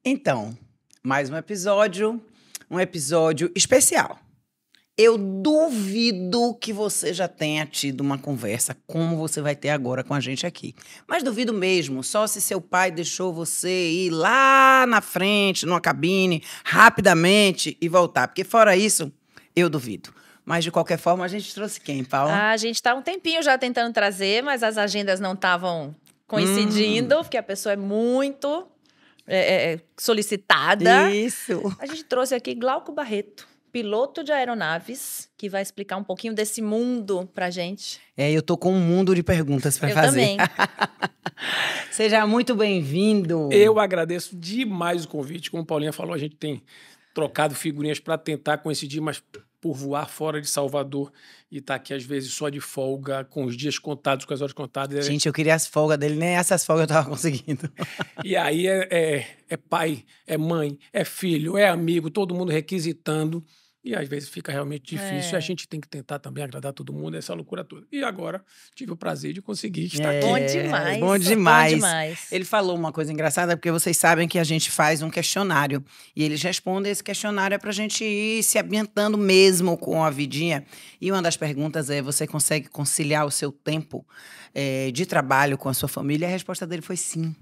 Então, mais um episódio especial. Eu duvido que você já tenha tido uma conversa como você vai ter agora com a gente aqui. Mas duvido mesmo, só se seu pai deixou você ir lá na frente, numa cabine, rapidamente e voltar. Porque fora isso, eu duvido. Mas, de qualquer forma, a gente trouxe quem, Paula? A gente está um tempinho já tentando trazer, mas as agendas não estavam coincidindo, porque a pessoa é muito solicitada. Isso. A gente trouxe aqui Glauco Barreto, piloto de aeronaves, que vai explicar um pouquinho desse mundo pra gente. Eu tô com um mundo de perguntas para fazer. Eu também. Seja muito bem-vindo. Eu agradeço demais o convite. Como a Paulinha falou, a gente tem trocado figurinhas para tentar coincidir, mas por voar fora de Salvador e estar aqui, às vezes, só de folga, com os dias contados, com as horas contadas. Gente, eu queria as folgas dele, nem essas folgas eu tava conseguindo. E aí é pai, é mãe, é filho, é amigo, todo mundo requisitando. E às vezes fica realmente difícil. E a gente tem que tentar também agradar todo mundo, essa loucura toda. E agora tive o prazer de conseguir estar aqui. Bom demais. Bom demais. Bom demais. Ele falou uma coisa engraçada, porque vocês sabem que a gente faz um questionário. E eles respondem esse questionário pra gente ir se ambientando mesmo com a vidinha. E uma das perguntas é: você consegue conciliar o seu tempo de trabalho com a sua família? E a resposta dele foi sim.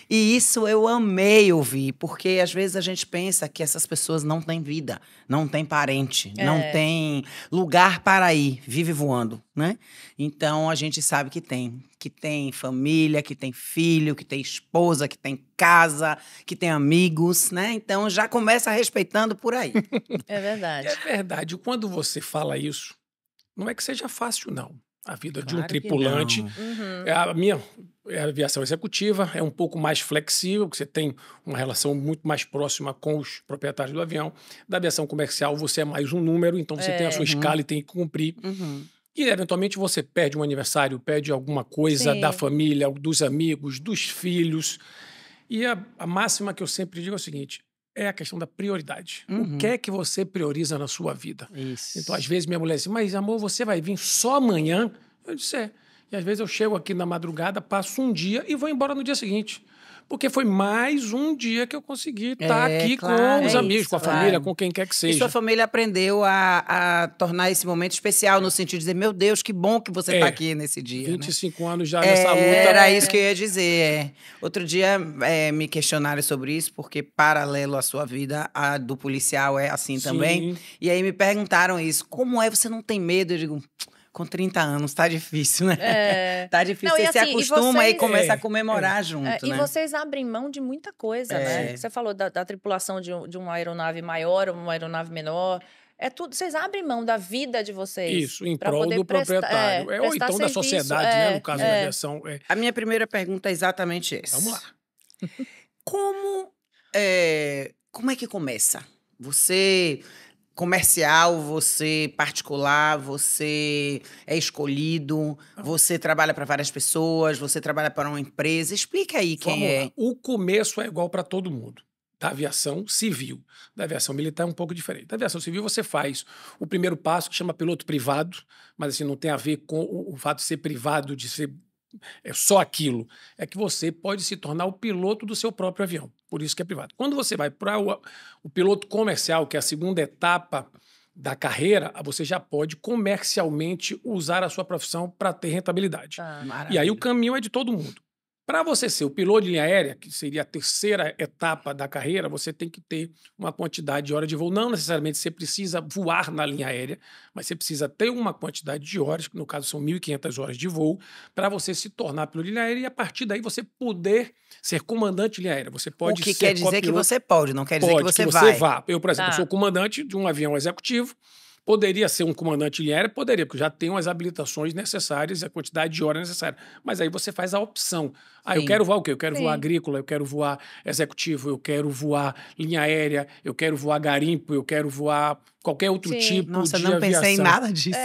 E isso eu amei ouvir, porque às vezes a gente pensa que essas pessoas não têm vida, não têm parente, não têm lugar para ir, vive voando, né? Então a gente sabe que tem família, que tem filho, que tem esposa, que tem casa, que tem amigos, né? Então já começa respeitando por aí. É verdade. É verdade. Quando você fala isso, não é que seja fácil, não. A vida de um Claro que tripulante. não. A minha aviação executiva é um pouco mais flexível, porque você tem uma relação muito mais próxima com os proprietários do avião. Da aviação comercial, você é mais um número, então você tem a sua escala e tem que cumprir. E, eventualmente, você perde um aniversário, perde alguma coisa da família, dos amigos, dos filhos. E a máxima que eu sempre digo é o seguinte: é a questão da prioridade. O que é que você prioriza na sua vida? Isso. Então, às vezes, minha mulher diz: mas, amor, você vai vir só amanhã? Eu disse: é. E às vezes eu chego aqui na madrugada, passo um dia e vou embora no dia seguinte. Porque foi mais um dia que eu consegui estar aqui claro, com os amigos, com a família, claro. com quem quer que E seja. sua família aprendeu a tornar esse momento especial, no sentido de dizer: meu Deus, que bom que você está aqui nesse dia. 25 anos já nessa luta. Era isso que eu ia dizer. Outro dia me questionaram sobre isso, porque paralelo à sua vida, a do policial é assim também. E aí me perguntaram isso: como é, você não tem medo? Eu digo: com 30 anos, tá difícil, né? Tá difícil. Não, você se assim, acostuma e começa a comemorar junto, né? E vocês abrem mão de muita coisa, né? Você falou da tripulação de uma aeronave maior ou uma aeronave menor. É tudo, vocês abrem mão da vida de vocês. Isso, em prol do proprietário. Ou então da sociedade, né? No caso da aviação. A minha primeira pergunta é exatamente essa. Vamos lá. Como é que começa? Você comercial, você particular, você é escolhido, você trabalha para várias pessoas, você trabalha para uma empresa. Explica aí quem é. O começo é igual para todo mundo. Da aviação civil. Da aviação militar é um pouco diferente. Da aviação civil você faz o primeiro passo, que chama piloto privado, mas assim, não tem a ver com o fato de ser privado, de ser só aquilo. É que você pode se tornar o piloto do seu próprio avião. Por isso que é privado. Quando você vai para o piloto comercial, que é a segunda etapa da carreira, você já pode comercialmente usar a sua profissão para ter rentabilidade. E aí o caminho é de todo mundo. Para você ser o piloto de linha aérea, que seria a terceira etapa da carreira, você tem que ter uma quantidade de horas de voo. Não necessariamente você precisa voar na linha aérea, mas você precisa ter uma quantidade de horas, que no caso são 1.500 horas de voo, para você se tornar piloto de linha aérea e a partir daí você poder ser comandante de linha aérea. Você pode o que ser quer dizer que você pode, não quer dizer que você vai. Vá. Eu, por exemplo, sou comandante de um avião executivo. Poderia ser um comandante de linha aérea? Poderia, porque já tenho as habilitações necessárias e a quantidade de horas necessária. Mas aí você faz a opção. Eu quero voar o quê? Eu quero voar agrícola, eu quero voar executivo, eu quero voar linha aérea, eu quero voar garimpo, eu quero voar qualquer outro tipo Nossa, de não aviação. Pensei em nada disso.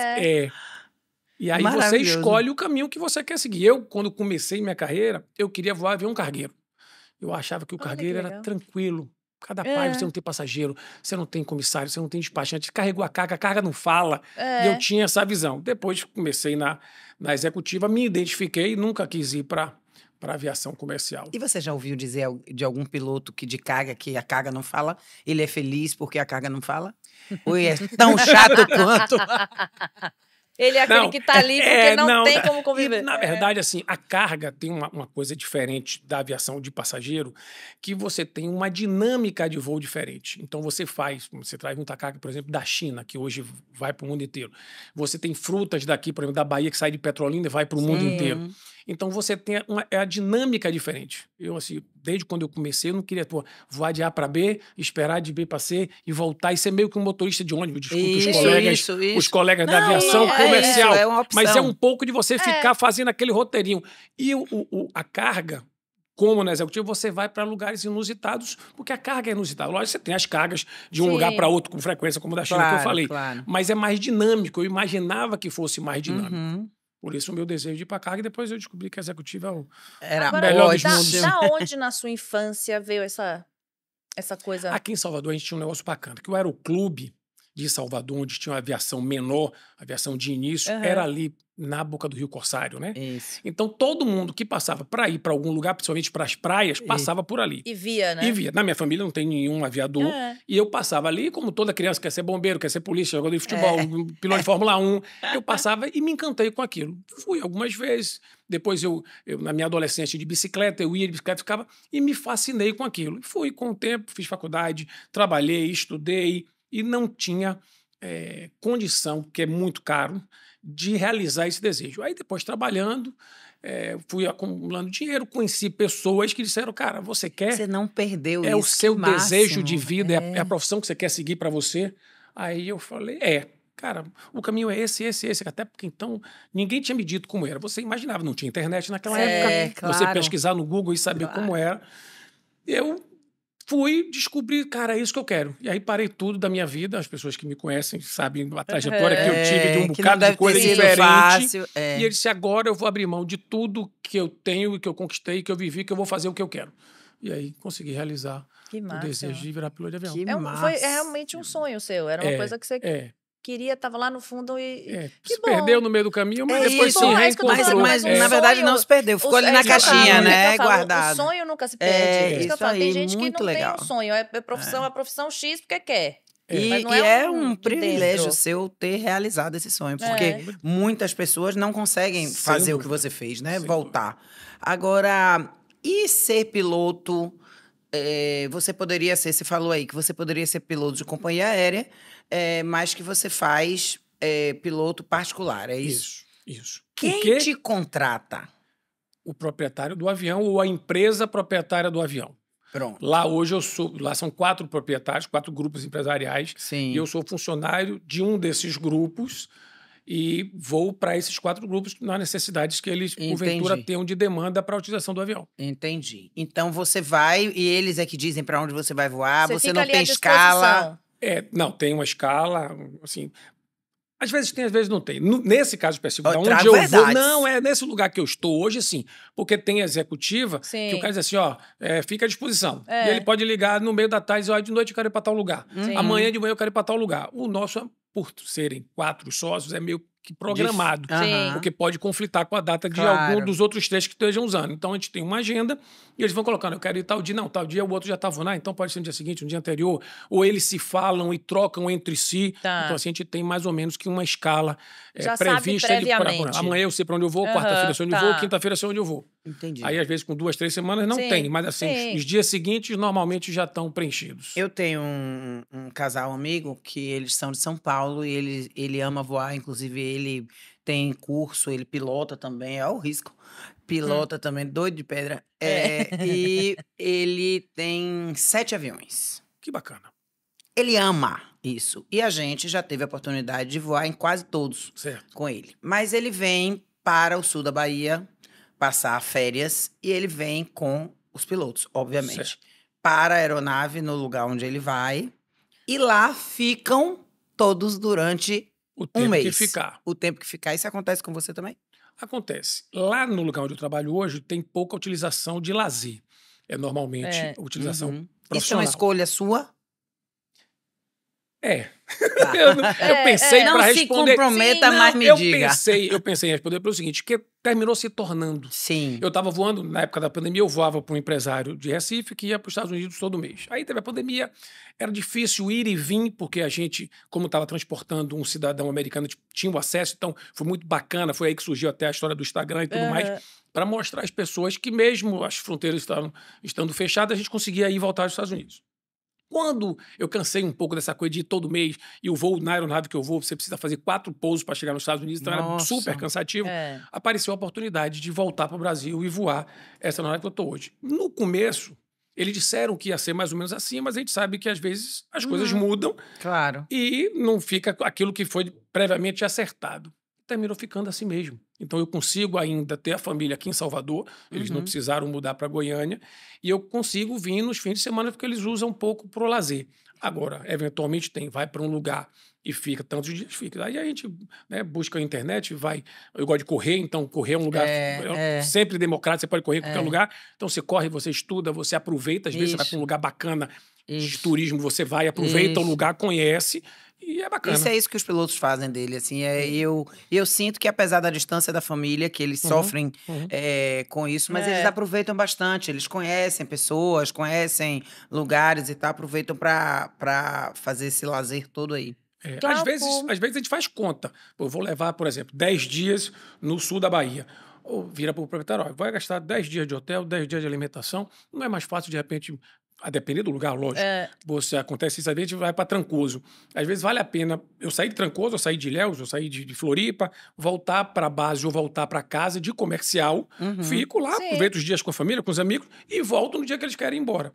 E aí você escolhe o caminho que você quer seguir. Eu, quando comecei minha carreira, eu queria voar avião cargueiro. Eu achava que o cargueiro era tranquilo. Cada pai, você não tem passageiro, você não tem comissário, você não tem despachante, carregou a carga não fala. E eu tinha essa visão. Depois comecei na executiva, me identifiquei, nunca quis ir para para aviação comercial. E você já ouviu dizer de algum piloto de carga que a carga não fala? Ele é feliz porque a carga não fala? Ou é tão chato quanto? Ele é aquele que tá ali porque não tem como conviver. E, na verdade, assim, a carga tem uma coisa diferente da aviação de passageiro, que você tem uma dinâmica de voo diferente. Então, você traz muita carga, por exemplo, da China, que hoje vai para o mundo inteiro. Você tem frutas daqui, por exemplo, da Bahia, que sai de Petrolina e vai para o mundo inteiro. Então, você tem a dinâmica diferente. Eu, assim, desde quando eu comecei, eu não queria voar de A para B, esperar de B para C e voltar e ser meio que um motorista de ônibus. Desculpa, os colegas da aviação comercial. É uma opção. Mas é um pouco de você ficar fazendo aquele roteirinho. E a carga, como na executiva, você vai para lugares inusitados, porque a carga é inusitada. Lógico, você tem as cargas de um lugar para outro com frequência, como da China, que eu falei. Claro. Mas é mais dinâmico. Eu imaginava que fosse mais dinâmico. Por isso o meu desejo de ir para carga, e depois eu descobri que a executiva era Agora, melhor dos mundos. mundos. Da onde na sua infância veio essa coisa? Aqui em Salvador a gente tinha um negócio bacana, que o aeroclube de Salvador, onde tinha uma aviação menor, aviação de início, era ali na boca do Rio Corsário, né? Isso. Então todo mundo que passava para ir para algum lugar, principalmente para as praias, passava por ali. E via, né? E via. Na minha família não tem nenhum aviador. E eu passava ali, como toda criança quer ser bombeiro, quer ser polícia, jogador de futebol, piloto de Fórmula 1. Eu passava e me encantei com aquilo. Fui algumas vezes. Depois eu na minha adolescência, de bicicleta, eu ia de bicicleta, ficava e me fascinei com aquilo. Fui com o tempo, fiz faculdade, trabalhei, estudei e não tinha condição, que é muito caro, de realizar esse desejo. Aí depois trabalhando, fui acumulando dinheiro, conheci pessoas que disseram, cara, você quer? Você não perdeu isso. É o seu desejo de máximo. vida, é a profissão que você quer seguir para você? Aí eu falei, cara, o caminho é esse. Até porque então ninguém tinha me dito como era. Você imaginava, não tinha internet naquela época. Claro. Você pesquisar no Google e saber como era. Eu fui descobrir, cara, é isso que eu quero. E aí parei tudo da minha vida. As pessoas que me conhecem sabem a trajetória que eu tive de um bocado de coisa diferente. Fácil, E ele disse, agora eu vou abrir mão de tudo que eu tenho e que eu conquistei, que eu vivi, que eu vou fazer o que eu quero. E aí consegui realizar o desejo de virar piloto de avião. Foi realmente um sonho seu. Era uma coisa que você queria, estava lá no fundo e... Se perdeu no meio do caminho, mas depois se reencontrou. Mas na verdade não se perdeu, ficou ali na caixinha, né? Guardado. O sonho nunca se perde. Isso que eu falo. Tem gente que não legal. tem um sonho. É profissão X porque quer. E é um privilégio seu ter realizado esse sonho, porque muitas pessoas não conseguem fazer o que você fez, né? Voltar. Agora, e ser piloto? Você poderia ser, você falou aí que você poderia ser piloto de companhia aérea, mas que você faz piloto particular, é isso? Isso. Quem te contrata? O proprietário do avião ou a empresa proprietária do avião. Pronto. Lá hoje lá são 4 proprietários, 4 grupos empresariais. Sim. E eu sou funcionário de um desses grupos e vou para esses 4 grupos nas necessidades que eles, porventura, tenham de demanda para a utilização do avião. Entendi. Então você vai e eles é que dizem para onde você vai voar, você não fica tem ali à escala. Não, tem uma escala, assim... Às vezes tem, às vezes não tem. Nesse caso específico, Eu onde trago eu verdades. vou... Não, é nesse lugar que eu estou hoje, sim. Porque tem executiva Sim. que o cara diz assim, fica à disposição. E ele pode ligar no meio da tarde e dizer, de noite eu quero ir para tal lugar. Sim. Amanhã de manhã eu quero ir para tal lugar. O nosso, por serem 4 sócios, é meio que programado. Sim. Porque pode conflitar com a data de Claro. algum dos outros 3 que estejam usando. Então, a gente tem uma agenda e eles vão colocando, eu quero ir tal dia. Não, tal dia o outro já estava lá, então pode ser no dia seguinte, no dia anterior. Ou eles se falam e trocam entre si. Tá. Então, assim, a gente tem mais ou menos que uma escala Já sabe prevista. previamente. Amanhã eu sei para onde eu vou, quarta-feira eu sei onde eu vou, quinta-feira eu sei onde eu vou. Entendi. Aí, às vezes, com 2, 3 semanas não Sim. tem. Mas, assim, Sim. os dias seguintes normalmente já estão preenchidos. Eu tenho um casal amigo que eles são de São Paulo e ele ama voar, inclusive ele tem curso, ele pilota também, é o risco. Pilota também, doido de pedra. E ele tem 7 aviões. Que bacana. Ele ama isso. E a gente já teve a oportunidade de voar em quase todos Certo. com ele. Mas ele vem para o sul da Bahia passar férias e ele vem com os pilotos, obviamente. Certo. Para a aeronave no lugar onde ele vai. E lá ficam todos durante O tempo um mês. que ficar. O tempo que ficar. Isso acontece com você também? Acontece. Lá no lugar onde eu trabalho hoje, tem pouca utilização de lazer. É normalmente utilização Isso é uma profissional. escolha sua? Tá. Eu pensei para responder... Não se comprometa, mas me diga. Eu pensei em responder pelo seguinte, que terminou se tornando. Sim. Eu estava voando, na época da pandemia, eu voava para um empresário de Recife que ia para os Estados Unidos todo mês. Aí teve a pandemia, era difícil ir e vir, porque a gente, como estava transportando um cidadão americano, tinha o acesso, então foi muito bacana, foi aí que surgiu até a história do Instagram e tudo mais, para mostrar às pessoas que mesmo as fronteiras estando fechadas, a gente conseguia ir e voltar aos Estados Unidos. Quando eu cansei um pouco dessa coisa de ir todo mês e o voo na aeronave que eu vou, você precisa fazer 4 pousos para chegar nos Estados Unidos, então era super cansativo, apareceu a oportunidade de voltar para o Brasil e voar essa aeronave que eu estou hoje. No começo, eles disseram que ia ser mais ou menos assim, mas a gente sabe que às vezes as coisas mudam e não fica aquilo que foi previamente acertado. Terminou ficando assim mesmo. Então eu consigo ainda ter a família aqui em Salvador, eles não precisaram mudar para Goiânia, e eu consigo vir nos fins de semana porque eles usam um pouco para o lazer. Agora, eventualmente vai para um lugar e fica tantos dias, fica. Aí a gente busca a internet, vai. Eu gosto de correr, então correr é um lugar sempre democrático, você pode correr em qualquer lugar. Então você corre, você estuda, você aproveita, às vezes você vai para um lugar bacana de turismo, você vai, aproveita o lugar, conhece. E é bacana. Isso é isso que os pilotos fazem dele, assim, eu sinto que apesar da distância da família, que eles sofrem com isso, mas eles aproveitam bastante, eles conhecem pessoas, conhecem lugares e tal, aproveitam para fazer esse lazer todo aí. Às vezes a gente faz conta. Eu vou levar, por exemplo, 10 dias no sul da Bahia. Ou vira para o proprietário, vai gastar 10 dias de hotel, 10 dias de alimentação, não é mais fácil, de repente... A depender do lugar, lógico. Acontece isso, às vezes a gente vai para Trancoso. Às vezes vale a pena eu sair de Trancoso, eu sair de Ilhéus, eu sair de Floripa, voltar para a base ou voltar para casa de comercial, fico lá, aproveito os dias com a família, com os amigos e volto no dia que eles querem ir embora.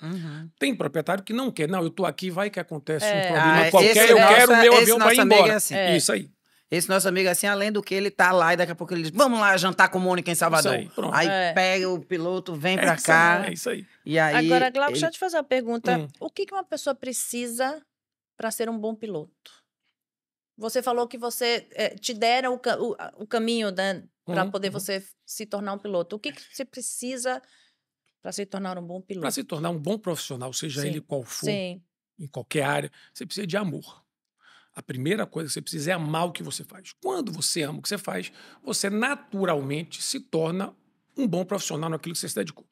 Tem proprietário que não quer. Não, eu estou aqui, vai que acontece um problema qualquer, eu quero o meu avião para ir embora. Assim. Isso aí. Esse nosso amigo, assim, além do que ele tá lá e daqui a pouco ele diz, vamos lá jantar com Mônica em Salvador. Isso aí, pronto. Aí pega o piloto, vem pra cá. É isso aí. E aí agora, Glauco, deixa eu te fazer uma pergunta. O que uma pessoa precisa para ser um bom piloto? Você falou que você te deram o caminho, né, para poder você se tornar um piloto. O que você precisa para se tornar um bom piloto? Para se tornar um bom profissional, seja ele qual for, em qualquer área, você precisa de amor. A primeira coisa que você precisa é amar o que você faz. Quando você ama o que você faz, você naturalmente se torna um bom profissional naquilo que você se dedicou.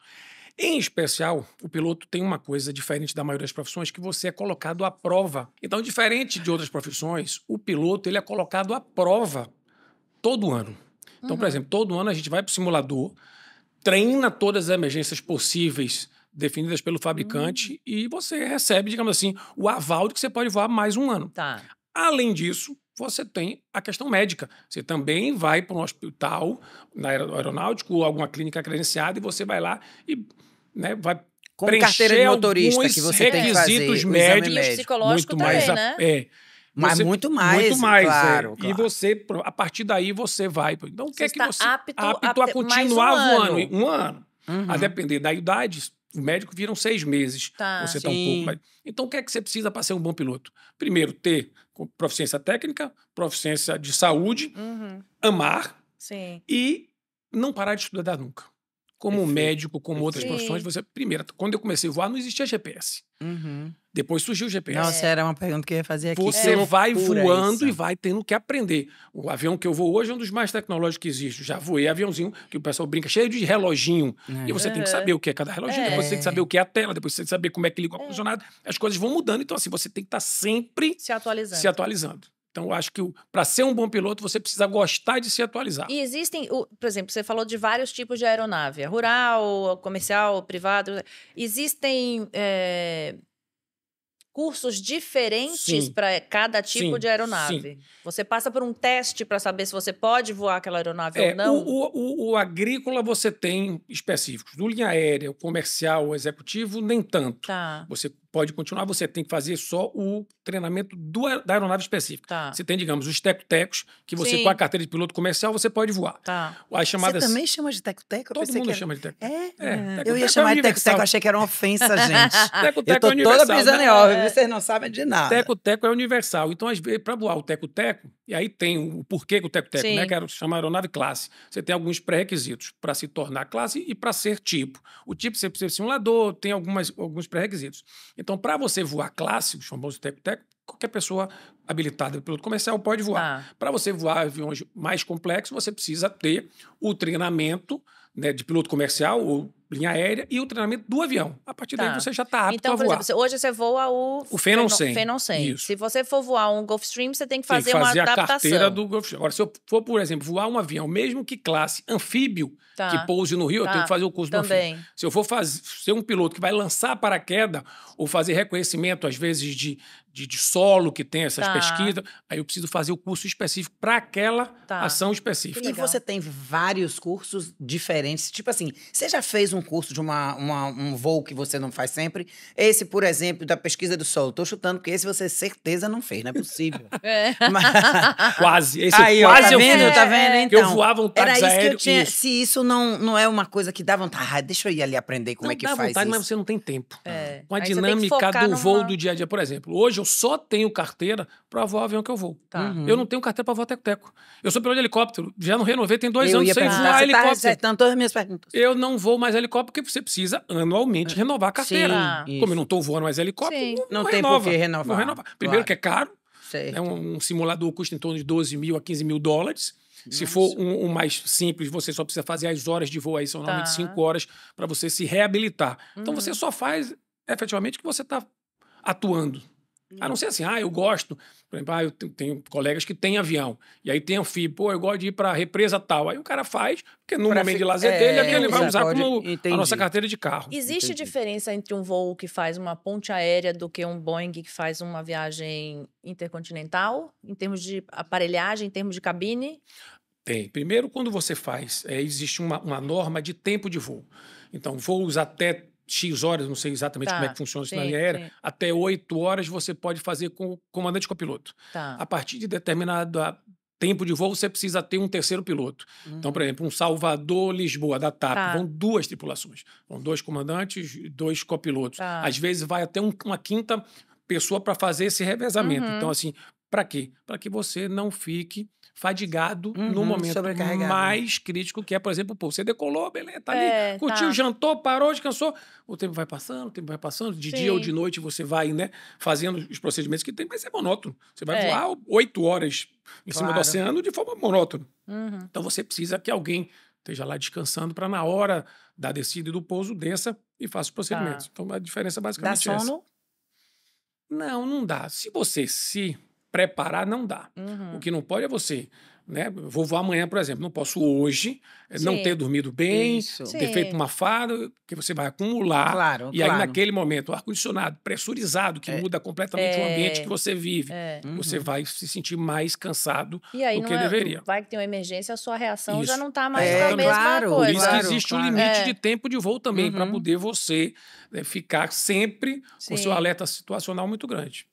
Em especial, o piloto tem uma coisa diferente da maioria das profissões, que você é colocado à prova. Então, diferente de outras profissões, o piloto ele é colocado à prova todo ano. Então, por exemplo, todo ano a gente vai para o simulador, treina todas as emergências possíveis definidas pelo fabricante e você recebe, digamos assim, o aval de que você pode voar mais um ano. Tá. Além disso, você tem a questão médica. Você também vai para um hospital aeronáutico ou alguma clínica credenciada e você vai lá e vai como carteira de motorista que você tem que fazer, requisitos médicos. E o psicológico muito também, mais, né? Mas muito mais, claro. E você, a partir daí, você vai. Então, o que é que você apto a continuar voando? Um ano. Uhum. A depender da idade, o médico viram 6 meses. Tá. Você está um pouco mais. Então, o que é que você precisa para ser um bom piloto? Primeiro, ter proficiência técnica, proficiência de saúde, amar e não parar de estudar nunca. Como médico, como outras profissões, você... Primeiro, quando eu comecei a voar, não existia GPS. Depois surgiu o GPS. Nossa, era uma pergunta que eu ia fazer aqui. Você vai voando e vai tendo que aprender. O avião que eu vou hoje é um dos mais tecnológicos que existe. Já voei aviãozinho, que o pessoal brinca, cheio de reloginho. E você tem que saber o que é cada reloginho, depois você tem que saber o que é a tela, depois você tem que saber como é que liga o ar-condicionado. As coisas vão mudando, então assim, você tem que estar sempre se atualizando. Então, eu acho que para ser um bom piloto, você precisa gostar de se atualizar. E existem, por exemplo, você falou de vários tipos de aeronave. Rural, comercial, privado. Existem cursos diferentes para cada tipo de aeronave. Sim. Você passa por um teste para saber se você pode voar aquela aeronave ou não? O agrícola você tem específicos. Do linha aérea, o comercial, o executivo, nem tanto. Tá. Você pode continuar, você tem que fazer só o treinamento da aeronave específica. Tá. Você tem, digamos, os teco-tecos, que você, com a carteira de piloto comercial, você pode voar. Tá. As chamadas... Você também chama de teco-teco? Todo mundo chama de teco-teco. Eu ia chamar de teco-teco, achei que era uma ofensa, gente. Teco-teco eu tô toda pisando em óbvio, vocês não sabem de nada. Teco-teco é universal. Então, às vezes, para voar o teco-teco, e aí tem o porquê que o teco-teco, né? Que chama aeronave classe. Você tem alguns pré-requisitos para se tornar classe e para ser tipo. O tipo você precisa de simulador, tem alguns pré-requisitos. Então, para você voar classe, o famoso teco-teco, qualquer pessoa habilitada piloto comercial pode voar. Para você voar aviões mais complexos, você precisa ter o treinamento, né, de piloto comercial ou linha aérea e o treinamento do avião. A partir daí você já está apto então, a voar. Então, por exemplo, hoje você voa o Phenom 100. Phenom 100. Isso. Se você for voar um Gulfstream, você tem que fazer uma adaptação. A carteira do Gulfstream. Agora, se eu for, por exemplo, voar um avião, mesmo que classe anfíbio, que pouse no Rio, eu tenho que fazer o curso do anfíbio. Se eu for ser um piloto que vai lançar paraquedas ou fazer reconhecimento, às vezes, de solo, que tem essas pesquisas, aí eu preciso fazer o curso específico para aquela ação específica. E você tem vários cursos diferentes. Tipo assim, você já fez um curso de um voo que você não faz sempre? Esse, por exemplo, da pesquisa do solo. Tô chutando, porque esse você certeza não fez, não é possível. Mas... Quase. Esse aí, quase tá vendo? Tá vendo, então? Eu voava um táxi aéreo. Era isso que eu tinha. Isso. Se isso não é uma coisa que dá vontade, deixa eu ir ali aprender como é que faz vontade, isso. Mas você não tem tempo. Com a aí dinâmica do voo do dia a dia. Por exemplo, hoje eu só tenho carteira para voar o avião que eu vou. Eu não tenho carteira para voar teco-teco. Eu sou piloto de helicóptero. Já não renovei, tem 2 anos sem voar helicóptero. Acertando todas as minhas perguntas. Eu não vou mais helicóptero porque você precisa anualmente renovar a carteira. Sim, como eu não estou voando mais helicóptero, não tem por que renovar. Não renova. Primeiro que é caro. Certo. Um simulador custa em torno de 12 mil a 15 mil dólares. Se for um mais simples, você só precisa fazer as horas de voo aí, são normalmente 5 horas para você se reabilitar. Então você só faz efetivamente o que você está atuando. A não ser assim, eu gosto, por exemplo, eu tenho colegas que têm avião, e aí tem anfíbio, eu gosto de ir para a represa tal. Aí o cara faz, porque no momento de lazer dele, ele vai usar como a nossa carteira de carro. Existe diferença entre um voo que faz uma ponte aérea do que um Boeing que faz uma viagem intercontinental, em termos de aparelhagem, em termos de cabine? Tem. Primeiro, quando você faz, existe uma norma de tempo de voo. Então, voos até X horas, não sei exatamente como é que funciona isso na linha aérea, até 8 horas você pode fazer com o comandante e copiloto. A partir de determinado tempo de voo, você precisa ter um terceiro piloto. Então, por exemplo, um Salvador-Lisboa, da TAP, vão 2 tripulações. Vão 2 comandantes e 2 copilotos. Às vezes vai até uma quinta pessoa para fazer esse revezamento. Então, assim, para quê? Para que você não fique fadigado no momento mais crítico, que é, por exemplo, você decolou, beleza, tá ali, curtiu, jantou, parou, descansou, o tempo vai passando, de dia ou de noite você vai, né, fazendo os procedimentos que tem, mas é monótono. Você vai voar 8 horas em cima do oceano de forma monótona. Então você precisa que alguém esteja lá descansando para na hora da descida e do pouso desça e faça os procedimentos. Então a diferença basicamente é essa. Dá sono? Não dá. Se você se preparar, não dá. O que não pode é você, né? Vou voar amanhã, por exemplo. Não posso hoje não ter dormido bem, ter feito uma farda, que você vai acumular. E aí, naquele momento, o ar-condicionado pressurizado, que muda completamente o ambiente que você vive, você vai se sentir mais cansado do que deveria. Vai que tem uma emergência, a sua reação já não está mais a mesma coisa. Por isso que existe um limite de tempo de voo também, para poder você ficar sempre com o seu alerta situacional muito grande.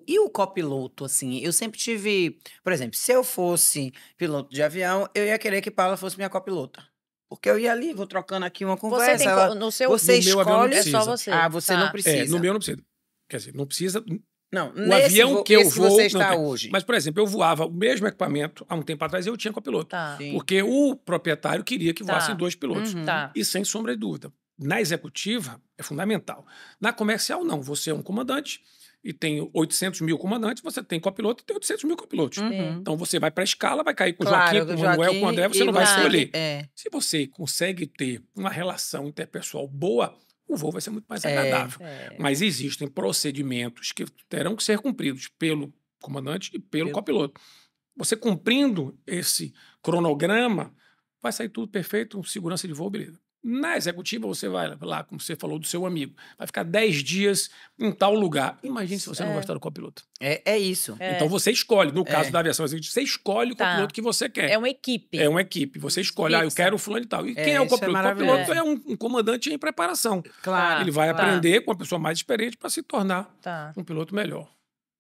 E o copiloto, assim? Eu sempre tive... Por exemplo, se eu fosse piloto de avião, eu ia querer que Paula fosse minha copilota. Porque eu ia ali, vou trocando aqui uma conversa. Você tem no meu avião não precisa. É só você. Você não precisa. No meu não precisa. Quer dizer, não precisa... Não, o avião que eu vou... você está hoje. Mas, por exemplo, eu voava o mesmo equipamento, há um tempo atrás eu tinha copiloto. Porque o proprietário queria que voassem 2 pilotos. E sem sombra de dúvida. Na executiva, é fundamental. Na comercial, não. Você é um comandante... e tem 800 mil comandantes, você tem copiloto e tem 800 mil copilotos. Então, você vai para a escala, vai cair com o Joaquim, com o Manuel, com o André, você não vai escolher. Se você consegue ter uma relação interpessoal boa, o voo vai ser muito mais agradável. Mas existem procedimentos que terão que ser cumpridos pelo comandante e pelo copiloto. Você cumprindo esse cronograma, vai sair tudo perfeito, segurança de voo, beleza. Na executiva, você vai lá, como você falou do seu amigo, vai ficar 10 dias em tal lugar. Imagine se você não gostar do copiloto. É isso. Então você escolhe, no caso da aviação executiva, você escolhe o copiloto que você quer. É uma equipe. É uma equipe. Você escolhe, eu quero o fulano e tal. E quem é o copiloto? O copiloto é um comandante em preparação. Ele vai aprender com a pessoa mais experiente para se tornar um piloto melhor.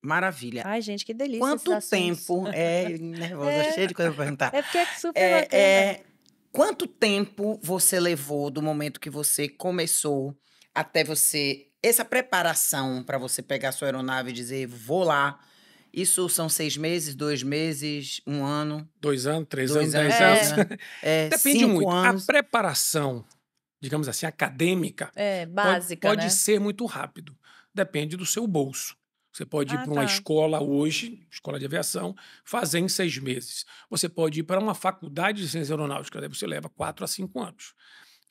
Maravilha. Ai, gente, que delícia. Quanto tempo... nervosa, cheia de coisa para perguntar. É porque é super bacana. Quanto tempo você levou do momento que você começou até você... Essa preparação para você pegar a sua aeronave e dizer, vou lá. Isso são 6 meses, 2 meses, 1 ano? 2 anos, 3 anos, 10 anos. Depende muito. Anos. A preparação, digamos assim, acadêmica... básica, pode ser muito rápido. Depende do seu bolso. Você pode ir para uma escola hoje, escola de aviação, fazer em 6 meses. Você pode ir para uma faculdade de ciência aeronáutica, daí você leva 4 a 5 anos.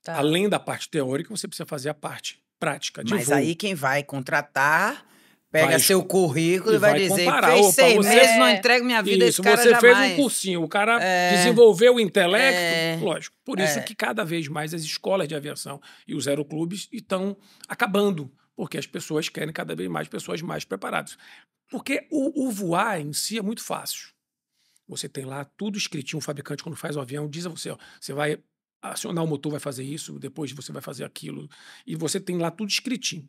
Tá. Além da parte teórica, você precisa fazer a parte prática de Mas voo. aí quem vai contratar pega seu currículo e e vai vai dizer, comparar. fez Opa, 6 você- meses, não entrego minha vida a esse Isso, cara você jamais. fez um cursinho, o cara desenvolveu o intelecto, É. lógico. Por isso que cada vez mais as escolas de aviação e os aeroclubes estão acabando, porque as pessoas querem cada vez mais pessoas mais preparadas. Porque o voar em si é muito fácil. Você tem lá tudo escritinho, o fabricante quando faz o avião diz a você, ó, você vai acionar o motor, vai fazer isso, depois você vai fazer aquilo, e você tem lá tudo escritinho.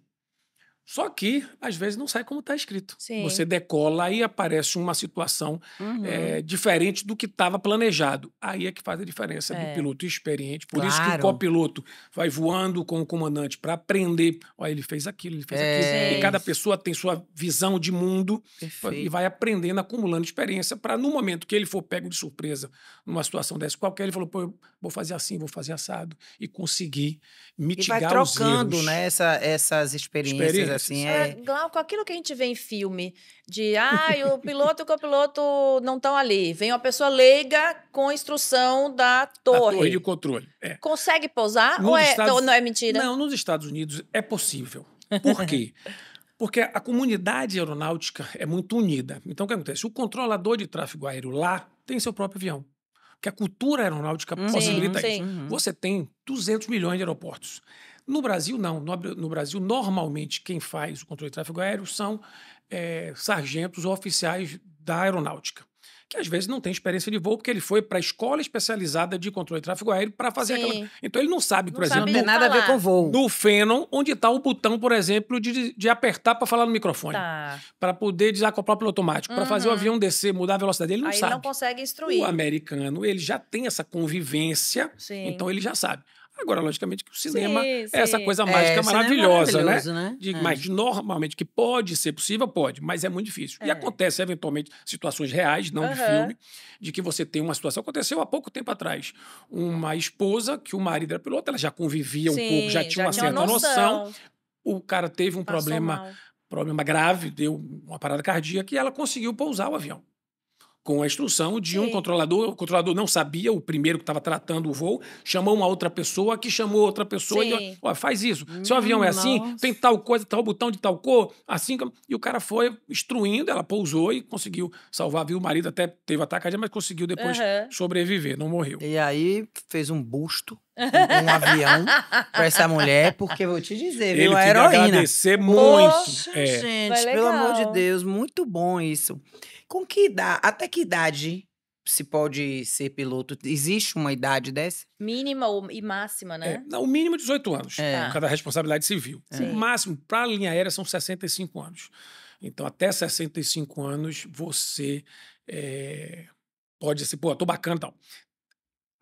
Só que, às vezes, não sai como está escrito. Sim. Você decola e aparece uma situação diferente do que estava planejado. Aí é que faz a diferença do piloto experiente. Por isso que o Claro. copiloto vai voando com o comandante para aprender. Olha, ele fez aquilo, ele fez aquilo. Sim. E cada pessoa tem sua visão de mundo Perfeito. e vai aprendendo, acumulando experiência para, no momento que ele for pego de surpresa numa situação dessa qualquer, ele falou, pô, eu vou fazer assim, vou fazer assado. E conseguir E mitigar vai os trocando, erros. né, essas experiências, assim. Glauco, aquilo que a gente vê em filme, de o piloto e o copiloto não estão ali. Vem uma pessoa leiga com instrução da A torre. torre de controle. É. Consegue pousar Nos ou não é mentira? Não, nos Estados Unidos é possível. Por quê? Porque a comunidade aeronáutica é muito unida. Então, o que acontece? O controlador de tráfego aéreo lá tem seu próprio avião. Porque a cultura aeronáutica possibilita sim. isso. Você tem 200 milhões de aeroportos. No Brasil, não. No Brasil, normalmente, quem faz o controle de tráfego aéreo são sargentos ou oficiais da aeronáutica, que às vezes não tem experiência de voo, porque ele foi para a escola especializada de controle de tráfego aéreo para fazer Sim. aquela... Então, ele não sabe, por Não exemplo, sabe Não tem nada a ver com voo. no Phenom, onde está o botão, por exemplo, de apertar para falar no microfone, Tá. para poder desacoplar o piloto automático, para fazer o avião descer, mudar a velocidade dele, ele não Aí sabe. ele não consegue instruir. O americano, ele já tem essa convivência, Sim. então ele já sabe. Agora, logicamente, que o cinema Sim, é essa sim. coisa mágica o cinema é maravilhosa, maravilhoso, né? né? Mas normalmente que pode ser possível, pode, mas é muito difícil. E acontece, eventualmente, situações reais, não de filme, de que você tem uma situação. Aconteceu há pouco tempo atrás. Uma esposa, que o marido era piloto, ela já convivia um pouco, já tinha uma certa noção. O cara teve um problema grave, deu uma parada cardíaca e ela conseguiu pousar o avião. Com a instrução de um controlador. O controlador não sabia, o primeiro que estava tratando o voo, chamou uma outra pessoa, que chamou outra pessoa e faz isso. Seu avião é assim, tem tal coisa, tal botão de tal cor, assim. E o cara foi instruindo, ela pousou e conseguiu salvar. Viu? O marido até teve ataque cardíaco, mas conseguiu depois sobreviver, não morreu. E aí fez um busto, um avião para essa mulher, porque vou te dizer, viu? Ele A tem que heroína. agradecer muito. Poxa, gente, pelo amor de Deus, muito bom isso. Com que idade, até que idade se pode ser piloto? Existe uma idade dessa? Mínima e máxima, né? O mínimo 18 anos, por causa da responsabilidade civil. O máximo para a linha aérea são 65 anos. Então, até 65 anos, você pode ser, pô, tô bacana e tal.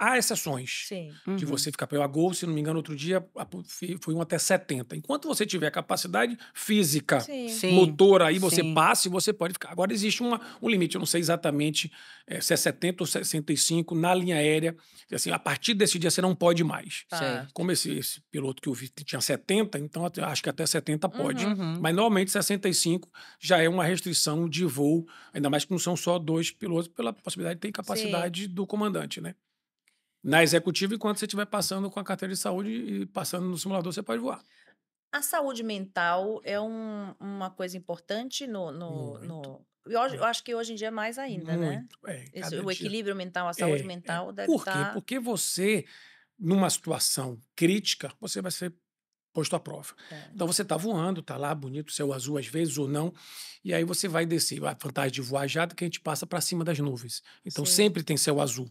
Há exceções de você ficar pelo Gol, se não me engano, outro dia foi um até 70. Enquanto você tiver capacidade física, motor, aí você passa e você pode ficar. Agora existe um limite, eu não sei exatamente se é 70 ou 65 na linha aérea. Assim, a partir desse dia você não pode mais. Como esse piloto que eu vi tinha 70, então acho que até 70 pode. Mas normalmente 65 já é uma restrição de voo, ainda mais que não são só 2 pilotos, pela possibilidade de ter capacidade do comandante, né? Na executiva, enquanto você estiver passando com a carteira de saúde e passando no simulador, você pode voar. A saúde mental é uma coisa importante eu acho que hoje em dia é mais ainda, né? O equilíbrio mental, a saúde mental deve estar... Por quê? Porque você, numa situação crítica, você vai ser posto à prova. Então você está voando, está lá bonito, céu azul às vezes ou não, e aí você vai descer. A vantagem de voar jato é que a gente passa para cima das nuvens. Então sempre tem céu azul.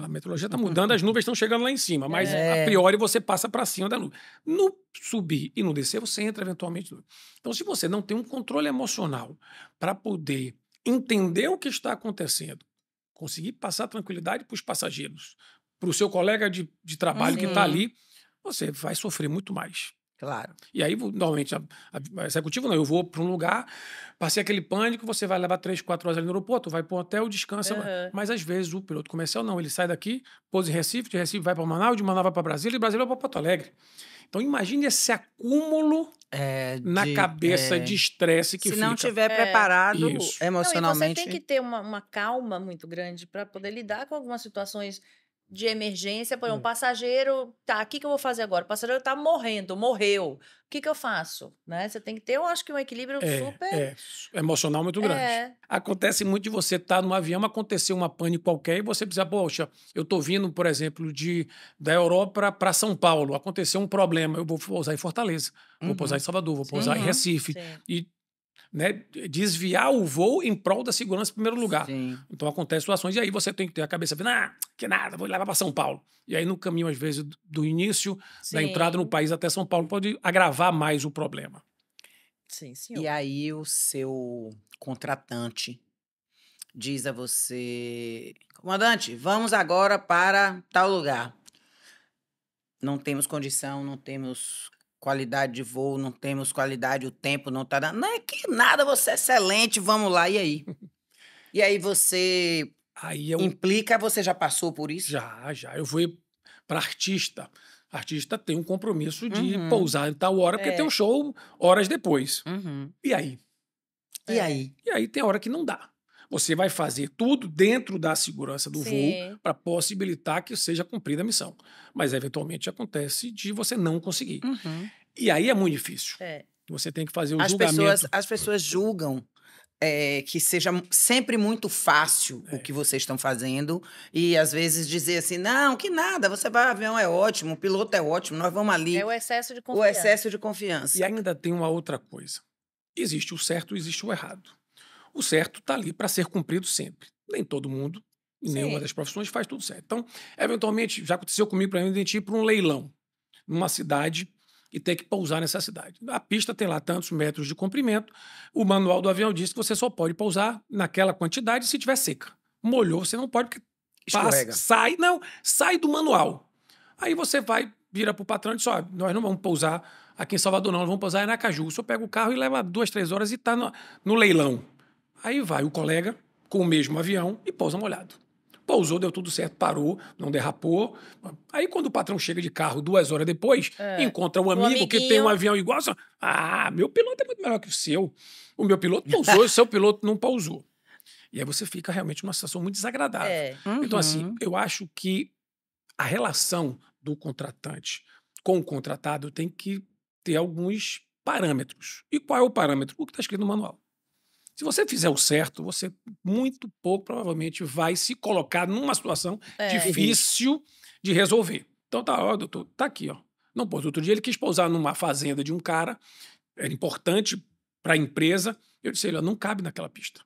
A meteorologia está mudando, as nuvens estão chegando lá em cima, mas a priori você passa para cima da nuvem. No subir e no descer, você entra eventualmente. Então, se você não tem um controle emocional para poder entender o que está acontecendo, conseguir passar tranquilidade para os passageiros, para o seu colega de trabalho que está ali, você vai sofrer muito mais. Claro. E aí, normalmente, a executiva não, eu vou para um lugar, passei aquele pânico, você vai levar 3, 4 horas ali no aeroporto, vai para um hotel, descansa. Mas, às vezes, o piloto comercial não, ele sai daqui, pousa em Recife, de Recife vai para Manaus, de Manaus vai para Brasília, e Brasília vai para Porto Alegre. Então, imagine esse acúmulo na cabeça de estresse que se fica. não tiver preparado Isso. emocionalmente. Não, e você tem que ter uma calma muito grande para poder lidar com algumas situações de emergência. Por exemplo, um passageiro, tá, o que eu vou fazer agora? O passageiro tá morreu. O que eu faço? Né? Você tem que ter, eu acho que um equilíbrio super... emocional muito grande. Acontece muito de você estar no avião, aconteceu uma pane qualquer e você precisa, poxa, eu estou vindo, por exemplo, da Europa para São Paulo, aconteceu um problema, eu vou pousar em Fortaleza, vou pousar em Salvador, vou pousar em Recife. E desviar o voo em prol da segurança em primeiro lugar. Sim. Então acontecem situações e aí você tem que ter a cabeça vendo, que nada, vou levar para São Paulo. E aí no caminho, às vezes, do início da entrada no país até São Paulo, pode agravar mais o problema. Sim, senhor. E aí o seu contratante diz a você, comandante, vamos agora para tal lugar. Não temos condição, não temos qualidade de voo, não temos qualidade, o tempo não está dando. Não é que nada, você é excelente, vamos lá, e aí? E aí você implica, você já passou por isso? Já. Eu fui para artista. Artista tem um compromisso de pousar em tal hora, porque tem um show horas depois. E aí? E aí? E aí tem hora que não dá. Você vai fazer tudo dentro da segurança do voo para possibilitar que seja cumprida a missão. Mas, eventualmente, acontece de você não conseguir. E aí é muito difícil. Você tem que fazer o julgamento. As pessoas julgam que seja sempre muito fácil o que vocês estão fazendo e, às vezes, dizer assim, não, que nada, você vai, o avião é ótimo, o piloto é ótimo, nós vamos ali. É o excesso de confiança. O excesso de confiança. E ainda tem uma outra coisa. Existe o certo e existe o errado. O certo está ali para ser cumprido sempre. Nem todo mundo, em nenhuma das profissões, faz tudo certo. Então, eventualmente, já aconteceu comigo, para mim, a gente ir para um leilão numa cidade e ter que pousar nessa cidade. A pista tem lá tantos metros de comprimento, o manual do avião diz que você só pode pousar naquela quantidade se estiver seca. Molhou, você não pode, porque sai do manual. Aí você vira para o patrão e diz, nós não vamos pousar aqui em Salvador, não, nós vamos pousar em Aracaju. O senhor pega o carro e leva 2, 3 horas e está no leilão. Aí vai o colega com o mesmo avião e pousa molhado. Pousou, deu tudo certo, parou, não derrapou. Aí quando o patrão chega de carro 2 horas depois, encontra um amigo que tem um avião igual, meu piloto é muito melhor que o seu. O meu piloto pousou e o seu piloto não pousou. E aí você fica realmente numa situação muito desagradável. Então, assim, eu acho que a relação do contratante com o contratado tem que ter alguns parâmetros. E qual é o parâmetro? O que está escrito no manual. Se você fizer o certo, você muito pouco provavelmente vai se colocar numa situação difícil de resolver. Então doutor, tá aqui, ó. Não pôs. Outro dia ele quis pousar numa fazenda de um cara, era importante para a empresa. Eu disse a ele, não cabe naquela pista.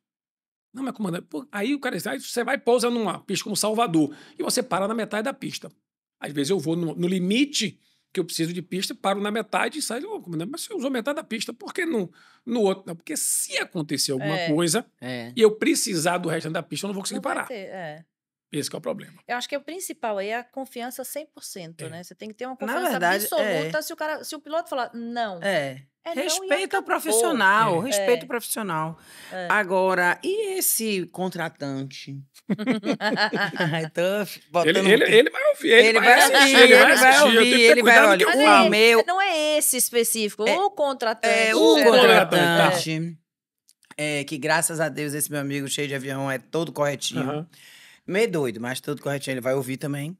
Não, mas comandante, aí o cara disse, aí você vai pousar numa pista como Salvador e você para na metade da pista. Às vezes eu vou no limite que eu preciso de pista, paro na metade e saio, mas você usou metade da pista, por que no outro? Não, porque se acontecer alguma coisa e eu precisar do resto da pista, eu não vou conseguir parar. Esse que é o problema. Eu acho que o principal aí é a confiança 100%, né? Você tem que ter uma confiança absoluta. Se o piloto falar não... Respeita o profissional, respeita o profissional. Agora, e esse contratante? Ele vai ouvir, ele vai ouvir, ele vai olhar. O meu não é esse específico, o contratante. O contratante. Que graças a Deus esse meu amigo cheio de avião é todo corretinho. Meio doido, mas todo corretinho, ele vai ouvir também.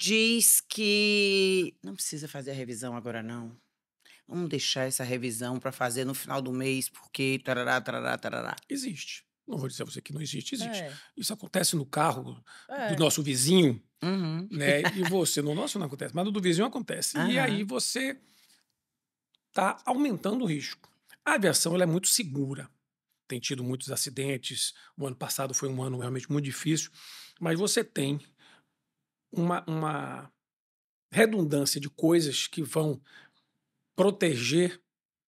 Diz que não precisa fazer a revisão agora, não. Vamos deixar essa revisão para fazer no final do mês, porque tarará, tarará, tarará. Existe. Não vou dizer a você que não existe, existe. Isso acontece no carro do nosso vizinho, né? E você, no nosso não acontece, mas no do vizinho acontece. E aí você está aumentando o risco. A aviação ela é muito segura. Tem tido muitos acidentes. O ano passado foi um ano realmente muito difícil, mas você tem uma redundância de coisas que vão proteger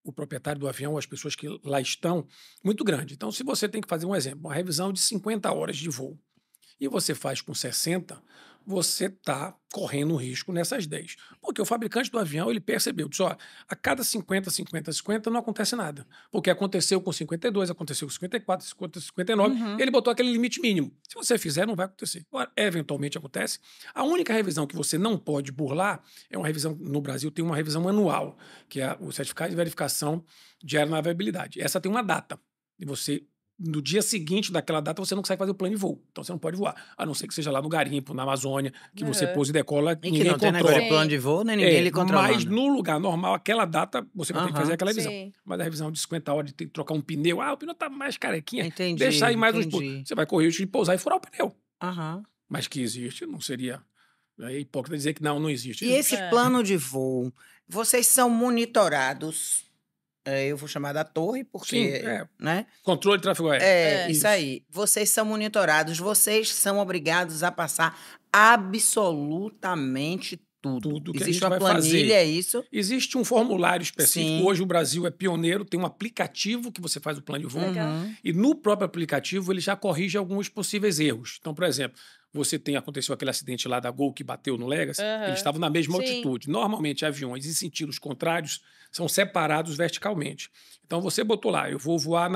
o proprietário do avião, as pessoas que lá estão, muito grande. Então, se você tem que fazer um exemplo, uma revisão de 50 horas de voo, e você faz com 60, você está correndo um risco nessas 10. Porque o fabricante do avião, ele percebeu, disse, ó, a cada 50, 50, 50 não acontece nada. Porque aconteceu com 52, aconteceu com 54, 50, 59, ele botou aquele limite mínimo. Se você fizer, não vai acontecer. Agora, eventualmente acontece. A única revisão que você não pode burlar é uma revisão, no Brasil tem uma revisão anual, que é o certificado de verificação de aeronavegabilidade. Essa tem uma data. E você, no dia seguinte daquela data, você não consegue fazer o plano de voo. Então você não pode voar. A não ser que seja lá no garimpo, na Amazônia, que você pousa e decola, E ninguém que não tem controla. negócio de plano de voo, nem ninguém lhe controlando. Mas no lugar normal, aquela data, você vai ter que fazer aquela revisão. Sim. Mas a revisão de 50 horas de ter que trocar um pneu, o pneu tá mais carequinha, Entendi, deixa aí mais uns entendi. poucos. Você vai correr o risco de pousar e furar o pneu. Aham. Mas que existe, não seria... É hipócrita dizer que não existe. E esse plano de voo, vocês são monitorados? Eu vou chamar da torre, porque... Sim, né? controle de tráfego aéreo. Isso aí. Vocês são monitorados, vocês são obrigados a passar absolutamente tudo. Tudo que a Existe gente uma vai fazer. planilha, é isso? Existe um formulário específico. Sim. Hoje o Brasil é pioneiro, tem um aplicativo que você faz o plano de voo. Uhum. E no próprio aplicativo ele já corrige alguns possíveis erros. Então, por exemplo, aconteceu aquele acidente lá da Gol que bateu no Legacy, eles estavam na mesma Sim. altitude. Normalmente, aviões em sentidos contrários são separados verticalmente. Então, você botou lá, eu vou voar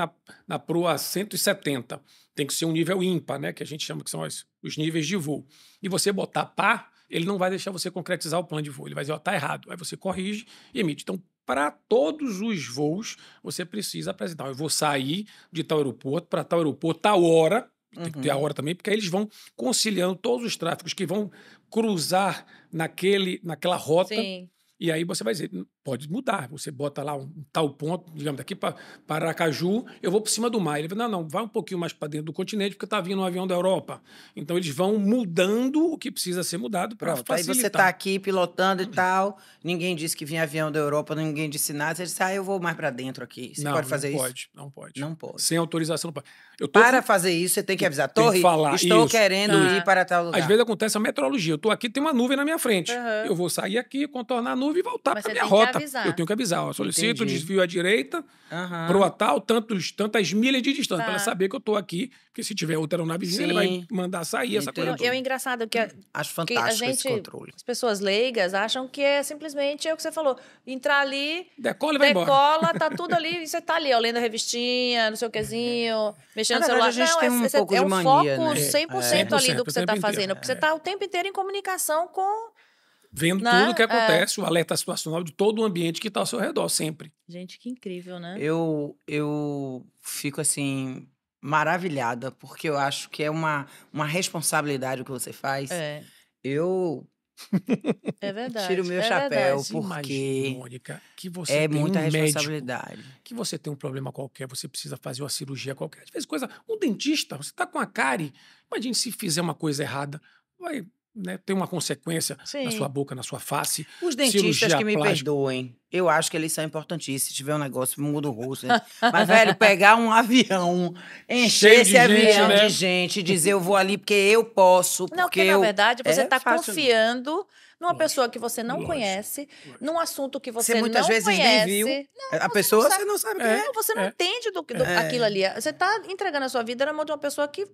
na proa 170. Tem que ser um nível ímpar, né? Que a gente chama que são os níveis de voo. E você botar par, ele não vai deixar você concretizar o plano de voo. Ele vai dizer, ó, tá errado. Aí você corrige e emite. Então, para todos os voos, você precisa apresentar. Eu vou sair de tal aeroporto para tal aeroporto, tal hora. Tem que ter a hora também, porque aí eles vão conciliando todos os tráfegos que vão cruzar naquela rota. Sim. E aí você vai dizer, pode mudar. Você bota lá um tal ponto, digamos, daqui para Aracaju, eu vou por cima do mar. Ele vai, não, vai um pouquinho mais para dentro do continente, porque está vindo um avião da Europa. Então eles vão mudando o que precisa ser mudado para Pronto, aí facilitar. você está aqui pilotando e tal, ninguém disse que vinha avião da Europa, ninguém disse nada, você disse, eu vou mais para dentro aqui. Você pode fazer não isso? Pode, não pode. Não pode. Sem autorização não pode. Para fazer isso, você tem que avisar. Tem que Torre, falar, estou isso. querendo ir para tal lugar. Às vezes acontece a meteorologia. Eu estou aqui, tem uma nuvem na minha frente. Eu vou sair aqui, contornar a nuvem e voltar para a minha rota. Eu tenho que avisar. Eu solicito o desvio à direita, proa tal, tantas milhas de distância, para ela saber que eu estou aqui, porque se tiver outra aeronavezinha, ele vai mandar sair essa coisa toda. É engraçado que acho fantástico esse controle. As pessoas leigas acham que é simplesmente o que você falou, entrar ali, decola e vai embora. Tá tudo ali, e você tá ali, ó, lendo a revistinha, não sei o quezinho, mexendo no celular. A gente tem um pouco de o mania, foco né? 100% ali do que você tá fazendo, porque você tá o tempo inteiro em comunicação com... Vendo tudo o que acontece, o alerta situacional de todo o ambiente que está ao seu redor, sempre. Gente, que incrível, né? Eu fico, assim, maravilhada, porque eu acho que é uma responsabilidade o que você faz. Eu É verdade. tiro o meu chapéu, verdade. porque Imagina, Mônica, que você é tem muita um responsabilidade. médico, que você tem um problema qualquer, você precisa fazer uma cirurgia qualquer. Às vezes, um dentista, você está com a cárie, imagine se fizer uma coisa errada, vai... Né, tem uma consequência na sua boca, na sua face. Os dentistas que me perdoem, eu acho que eles são importantíssimos. Se tiver um negócio, muda o rosto. Né? Mas, velho, pegar um avião, encher esse avião de gente, dizer eu vou ali porque eu posso. Porque na verdade, você está confiando numa pessoa que você não conhece, num assunto que você muitas não vezes conhece. nem viu. A pessoa, você não sabe quem é. Você não entende aquilo ali. Você está entregando a sua vida na mão de uma pessoa que...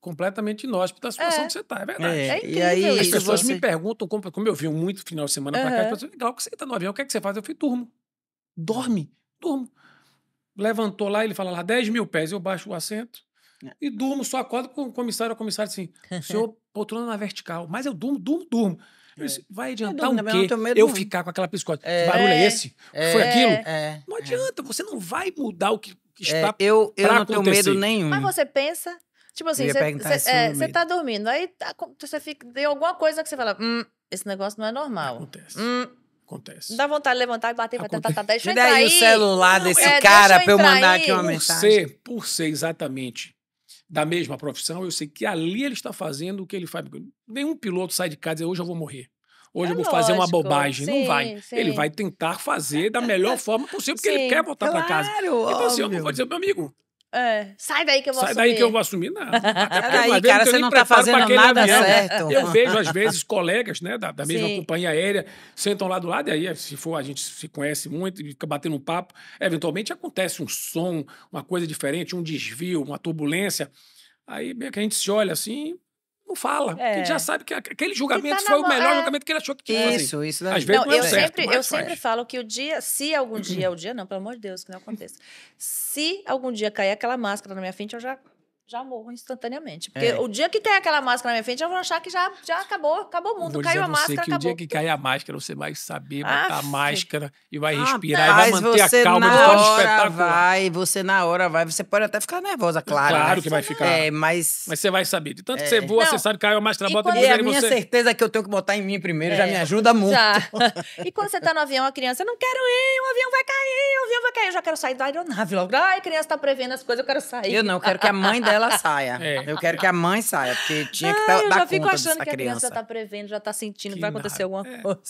completamente inóspita a situação que você está, é verdade. É incrível. E aí, as pessoas me perguntam, como eu vi muito final de semana pra cá, as pessoas, legal, que você tá no avião, o que é que você faz? Eu falei, durmo. Durmo. Levantou lá, ele fala lá, 10 mil pés, eu baixo o assento e durmo, só acordo com o comissário assim, senhor, poltrona na vertical, mas eu durmo. Eu disse, vai adiantar o quê? Eu ficar com aquela psicose. Que barulho é esse? Foi aquilo? Não adianta, você não vai mudar o que está eu não tenho medo nenhum. Mas você pensa... Tipo assim, você tá dormindo, aí você deu alguma coisa que você fala, esse negócio não é normal. Acontece. Dá vontade de levantar e bater, deixa eu entrar aí. Me dá aí o celular desse cara pra eu mandar aqui uma mensagem. Por ser exatamente da mesma profissão, eu sei que ali ele está fazendo o que ele faz. Nenhum piloto sai de casa e diz, hoje eu vou morrer. Hoje eu vou fazer uma bobagem. Não vai. Sim. Ele vai tentar fazer da melhor forma possível, porque ele quer voltar para casa. Então assim, eu não vou dizer, meu amigo, sai daí que eu vou assumir. Sai daí que eu vou assumir, não. Sai daí, cara, você não tá fazendo nada certo. Eu vejo, às vezes, colegas, né, da mesma companhia aérea, sentam lá do lado, e aí, se for, a gente se conhece muito, e fica batendo um papo, eventualmente acontece um som, uma coisa diferente, um desvio, uma turbulência, aí meio que a gente se olha assim, não fala. Porque ele já sabe que aquele julgamento tá foi o melhor julgamento que ele achou que tinha que fazer. Isso daí. Às vezes não é certo, eu sempre falo que se algum dia, não, pelo amor de Deus, que não aconteça. Se algum dia cair aquela máscara na minha frente, eu já morro instantaneamente. Porque o dia que tem aquela máscara na minha frente, eu vou achar que já acabou o mundo. Caiu a máscara, acabou. O dia que cair a máscara, você vai saber botar a máscara e vai respirar e vai manter a calma de forma espetacular. Você na hora vai. Você pode até ficar nervosa, claro. Claro que vai ficar. Mas você vai saber. De tanto que você voa, você sabe que caiu a máscara, bota e a minha certeza que eu tenho que botar em mim primeiro já me ajuda muito. E quando você tá no avião, a criança, eu não quero ir, o avião vai cair. Eu já quero sair da aeronave logo. Ai, a criança tá prevendo as coisas, eu quero sair. Eu não, eu quero que a mãe dela saia. Eu quero que a mãe saia, porque tinha que dar conta dessa criança. Eu já fico achando que a criança tá prevendo, já tá sentindo que vai acontecer alguma coisa.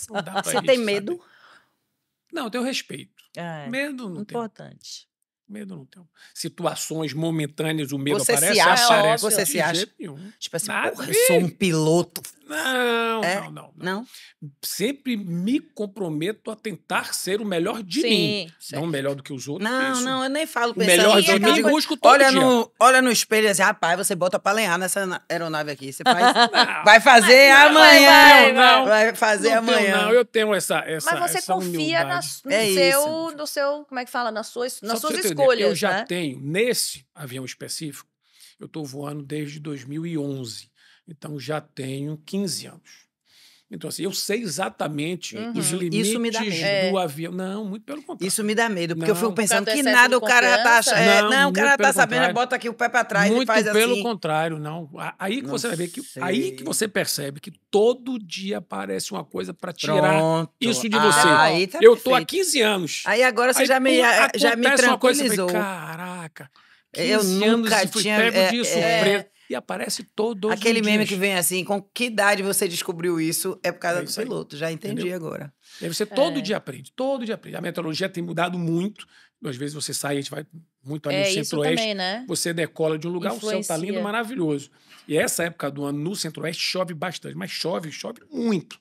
Você tem medo? Não, eu tenho respeito. Medo não tem. Importante. Medo não tenho. Situações momentâneas, o medo você aparece. Se acha, aparece. Você se acha? Tipo assim, porra, eu sou um piloto. Não. Sempre me comprometo a tentar ser o melhor de mim. Não melhor do que os outros. Não, eu nem falo pensando. O melhor de mim eu busco todo dia. Olha no espelho e assim, rapaz, você bota pra lenhar nessa aeronave aqui. Você faz, vai fazer amanhã. Vai fazer amanhã. Não, eu tenho essa Mas você confia no seu, como é que fala? Nas suas escolhas, eu já tenho, nesse avião específico, eu estou voando desde 2011. Então, já tenho 15 anos. Então, assim, eu sei exatamente os limites do avião. Não, muito pelo contrário. Isso me dá medo, porque eu fico pensando que nada o cara tá achando. O cara tá sabendo, bota aqui o pé pra trás e faz assim. Muito pelo contrário, não. Aí que você vai ver que... Aí que você percebe que todo dia aparece uma coisa pra tirar isso de você. Eu tô há 15 anos. Aí agora você já me tranquilizou. Caraca, 15 anos e fui pego de surpresa. E aparece todos os dias. Aquele meme que vem assim, com que idade você descobriu isso? É por causa do piloto. Já entendi agora. E aí você todo dia aprende. A meteorologia tem mudado muito. Às vezes você sai, a gente vai muito ali no centro-oeste. Também, né? Você decola de um lugar, o céu tá lindo, maravilhoso. E essa época do ano no centro-oeste chove bastante. Mas chove muito.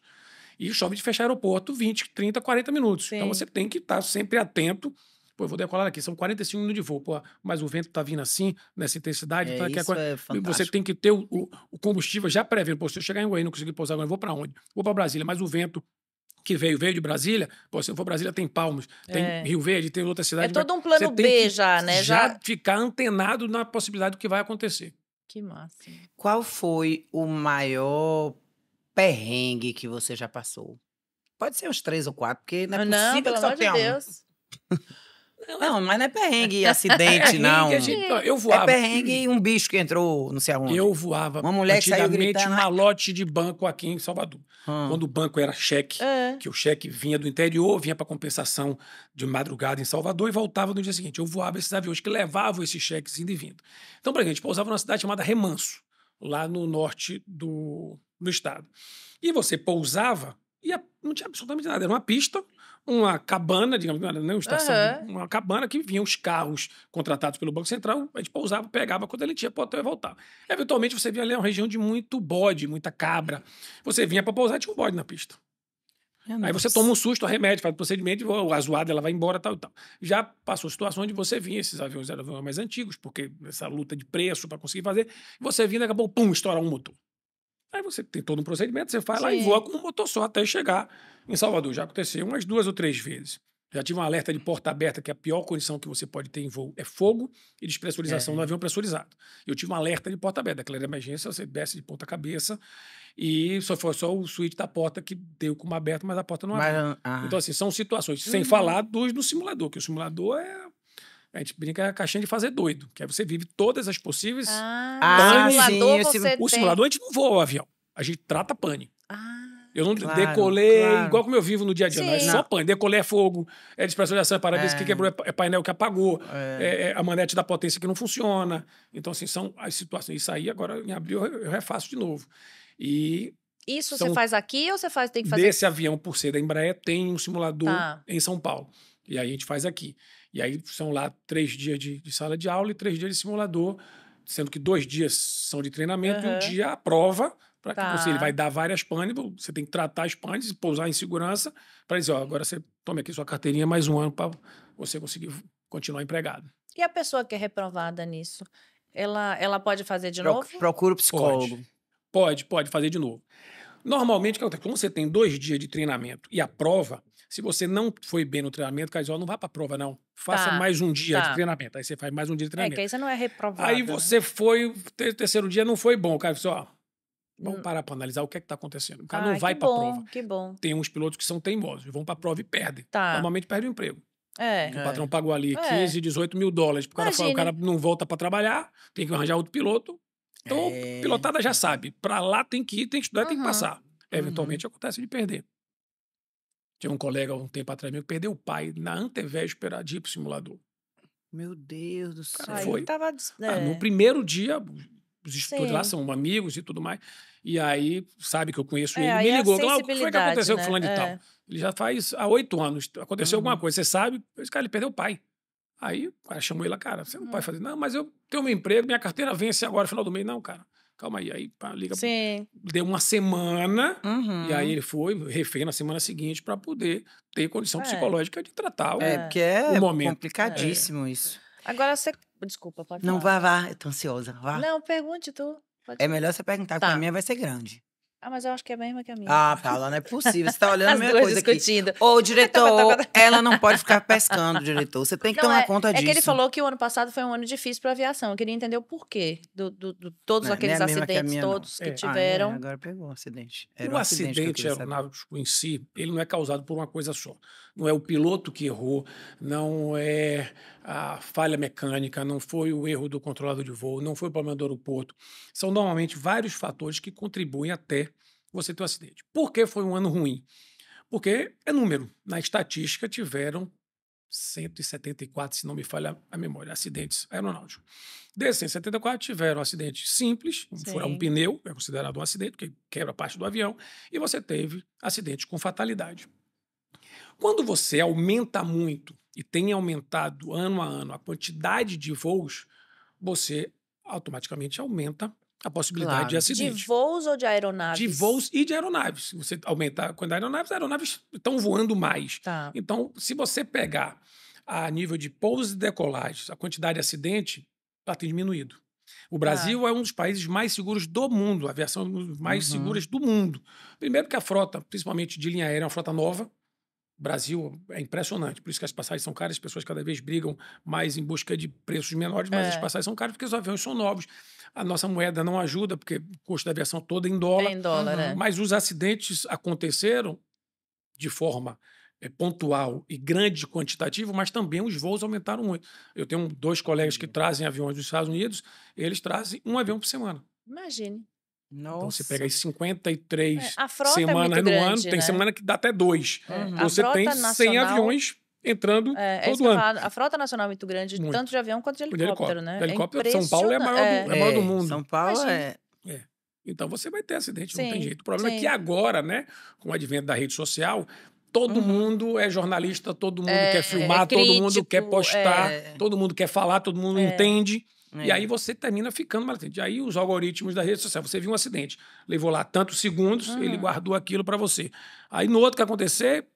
E chove de fechar aeroporto 20, 30, 40 minutos. Sim. Então você tem que estar sempre atento. Pô, eu vou decolar aqui, são 45 minutos de voo. Pô, mas o vento tá vindo assim, nessa intensidade. Então você tem que ter o combustível já prevendo. Pô, se eu chegar em Goiânia e não conseguir pousar agora, eu vou para onde? Vou para Brasília, mas o vento que veio de Brasília, pô, se eu for Brasília tem Palmas, tem Rio Verde, tem outra cidade. É todo um plano B já, né? Já ficar antenado na possibilidade do que vai acontecer. Que massa. Qual foi o maior perrengue que você já passou? Pode ser uns 3 ou 4, porque não é possível pelo que só amor tenha de Deus. Não, mas não é perrengue e acidente, não. Eu voava. É perrengue e um bicho que entrou, não sei aonde. Eu voava. Uma mulher que saiu gritando. Um malote de banco aqui em Salvador. Quando o banco era cheque, que o cheque vinha do interior, vinha para compensação de madrugada em Salvador e voltava no dia seguinte. Eu voava esses aviões que levavam esses cheques indo e vindo. Então, pra gente, pousava numa cidade chamada Remanso, lá no norte do estado. E você pousava e não tinha absolutamente nada. Era uma pista, uma cabana, digamos, não era nem uma estação, uma cabana que vinham os carros contratados pelo Banco Central, a gente pousava, pegava quando ele tinha para o hotel e voltava. Eventualmente você via ali uma região de muito bode, muita cabra. Você vinha para pousar e tinha um bode na pista. Aí você toma um susto, remédio, faz o procedimento, a zoada ela vai embora, tal e tal. Já passou situação de você vir, esses aviões eram aviões mais antigos, porque essa luta de preço para conseguir fazer, você vinha e acabou, pum, estourar um motor. Aí você tem todo um procedimento, você faz lá e voa com um motor só até chegar em Salvador. Já aconteceu umas 2 ou 3 vezes. Já tive um alerta de porta aberta, que a pior condição que você pode ter em voo é fogo e despressurização no avião pressurizado. Eu tive um alerta de porta aberta, aquela era emergência, você desce de ponta cabeça e foi só o switch da porta que deu com uma aberta, mas a porta não abriu. Então, assim, são situações, sem falar do simulador, que o simulador a gente brinca a caixinha de fazer doido, que aí você vive todas as possíveis O simulador a gente não voa o avião, a gente trata pane. Eu não decolei igual como eu vivo no dia a dia, não é só pane. Decolei é fogo, é despressurização, é para-brisa que quebrou, é painel que apagou, é a manete da potência que não funciona. Então, assim, são as situações. Isso aí, agora em abril, eu refaço de novo. E isso você faz aqui ou você tem que fazer? Desse avião, por ser da Embraer, tem um simulador em São Paulo. E aí a gente faz aqui. E aí são lá 3 dias de sala de aula e 3 dias de simulador, sendo que 2 dias são de treinamento e um dia a prova, para que ele vai dar várias panes, você tem que tratar as panes e pousar em segurança, para dizer, agora você tome aqui sua carteirinha mais um ano para você conseguir continuar empregado. E a pessoa que é reprovada nisso, ela pode fazer de novo? Procura o psicólogo. Pode fazer de novo. Normalmente, como você tem 2 dias de treinamento e a prova, se você não foi bem no treinamento, Caizó, não vá para a prova, não. Faça mais um dia de treinamento. Aí você faz mais um dia de treinamento. Que aí você não é reprovado. Aí você foi, o terceiro dia não foi bom. O cara disse, vamos parar para analisar o que está acontecendo. O cara não vai para a prova. Que bom. Tem uns pilotos que são teimosos, vão para a prova e perdem. Tá. Normalmente perdem o emprego. O patrão pagou ali 15, 18 mil dólares. O cara não volta para trabalhar, tem que arranjar outro piloto. Então, pilotada já sabe. Para lá tem que ir, tem que estudar, tem que passar. Eventualmente acontece de perder. Tinha um colega um tempo atrás meu que perdeu o pai na antevéspera de ir pro simulador. Meu Deus do céu. Foi. No primeiro dia, os instrutores lá são amigos e tudo mais. E aí, sabe que eu conheço ele, me ligou. O que foi que aconteceu com fulano de tal? Ele já faz há 8 anos. Aconteceu alguma coisa, você sabe? Esse cara, ele perdeu o pai. Aí o cara chamou ele, cara, você não pode fazer. Não, mas eu tenho meu emprego, minha carteira vence agora, no final do mês. Não, cara, calma aí. Aí liga. Deu uma semana, e aí ele foi, refez na semana seguinte para poder ter condição psicológica de tratar porque é momento. Complicadíssimo isso. Agora você... Desculpa, pode falar. Não, vá, eu tô ansiosa, vá. Não, pergunte tu. É melhor você perguntar, porque a minha vai ser grande. Mas eu acho que é a mesma que a minha. Paula, não é possível. Você tá olhando a mesma coisa discutindo. aqui. Ô, diretor, ela não pode ficar pescando, diretor. Você tem que tomar conta disso. É que ele falou que o ano passado foi um ano difícil para a aviação. Eu queria entender o porquê todos aqueles acidentes todos que tiveram. Agora pegou o acidente. O acidente aeronáutico em si, ele não é causado por uma coisa só. Não é o piloto que errou, não é a falha mecânica, não foi o erro do controlador de voo, não foi o problema do aeroporto. São normalmente vários fatores que contribuem até você ter um acidente. Por que foi um ano ruim? Porque é número. Na estatística tiveram 174, se não me falha a memória, acidentes aeronáuticos. Desses 174 tiveram acidentes simples, furar um pneu, é considerado um acidente, porque quebra parte do avião, e você teve acidentes com fatalidade. Quando você aumenta muito, e tem aumentado ano a ano a quantidade de voos, você automaticamente aumenta a possibilidade de acidente. De voos ou de aeronaves? De voos e de aeronaves. Se você aumentar a quantidade de aeronaves estão voando mais. Então, se você pegar a nível de pousos e decolagens, a quantidade de acidente, ela tem diminuído. O Brasil é um dos países mais seguros do mundo, a aviação é uma das mais seguras do mundo. Primeiro que a frota, principalmente de linha aérea, é uma frota nova. O Brasil é impressionante, por isso que as passagens são caras, as pessoas cada vez brigam mais em busca de preços menores, mas as passagens são caras porque os aviões são novos. A nossa moeda não ajuda, porque o custo da aviação todo é em dólar. É em dólar, Mas os acidentes aconteceram de forma pontual e grande quantitativo, mas também os voos aumentaram muito. Eu tenho 2 colegas que trazem aviões dos Estados Unidos, eles trazem um avião por semana. Imagine. Nossa. Então, você pega aí 53 semanas no ano, tem semana que dá até 2. Você tem 100 aviões entrando todo ano. A frota nacional é muito grande, tanto de avião quanto de helicóptero, né? De helicóptero, São Paulo é maior do mundo. São Paulo Então você vai ter acidente, não tem jeito. O problema é que agora, né, com o advento da rede social, todo mundo é jornalista, todo mundo quer filmar, todo mundo quer postar, todo mundo quer falar, todo mundo entende. E aí você termina ficando mal atendido. E aí os algoritmos da rede social, você viu um acidente, levou lá tantos segundos, ele guardou aquilo para você. Aí no outro que acontecer,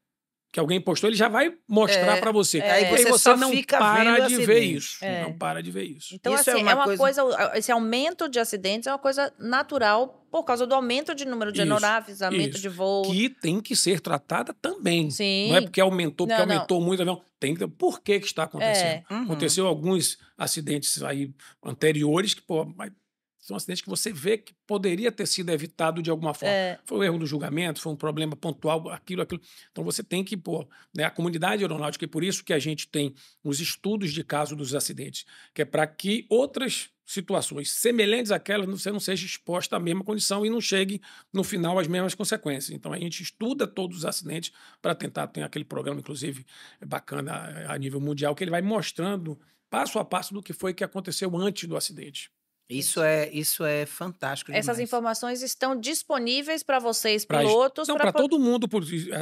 que alguém postou, ele já vai mostrar para você. Aí você não para de ver isso. Não para de ver isso. Então, isso assim, é uma coisa... Esse aumento de acidentes é uma coisa natural por causa do aumento de número de aeronaves, aumento de voo. Que tem que ser tratada também. Sim. Não é porque aumentou, aumentou muito o avião. Tem que... Por que está acontecendo? Aconteceu alguns acidentes aí anteriores que, são acidentes que você vê que poderia ter sido evitado de alguma forma. Foi um erro do julgamento, foi um problema pontual, aquilo. Então você tem que pôr, né, a comunidade aeronáutica, e por isso que a gente tem os estudos de caso dos acidentes, que é para que outras situações semelhantes àquelas você não seja exposta à mesma condição e não chegue no final às mesmas consequências. Então a gente estuda todos os acidentes para tentar, tem aquele programa, inclusive, bacana a nível mundial, que ele vai mostrando passo a passo do que foi que aconteceu antes do acidente. Isso é fantástico demais. Essas informações estão disponíveis para vocês, pilotos? Para todo mundo.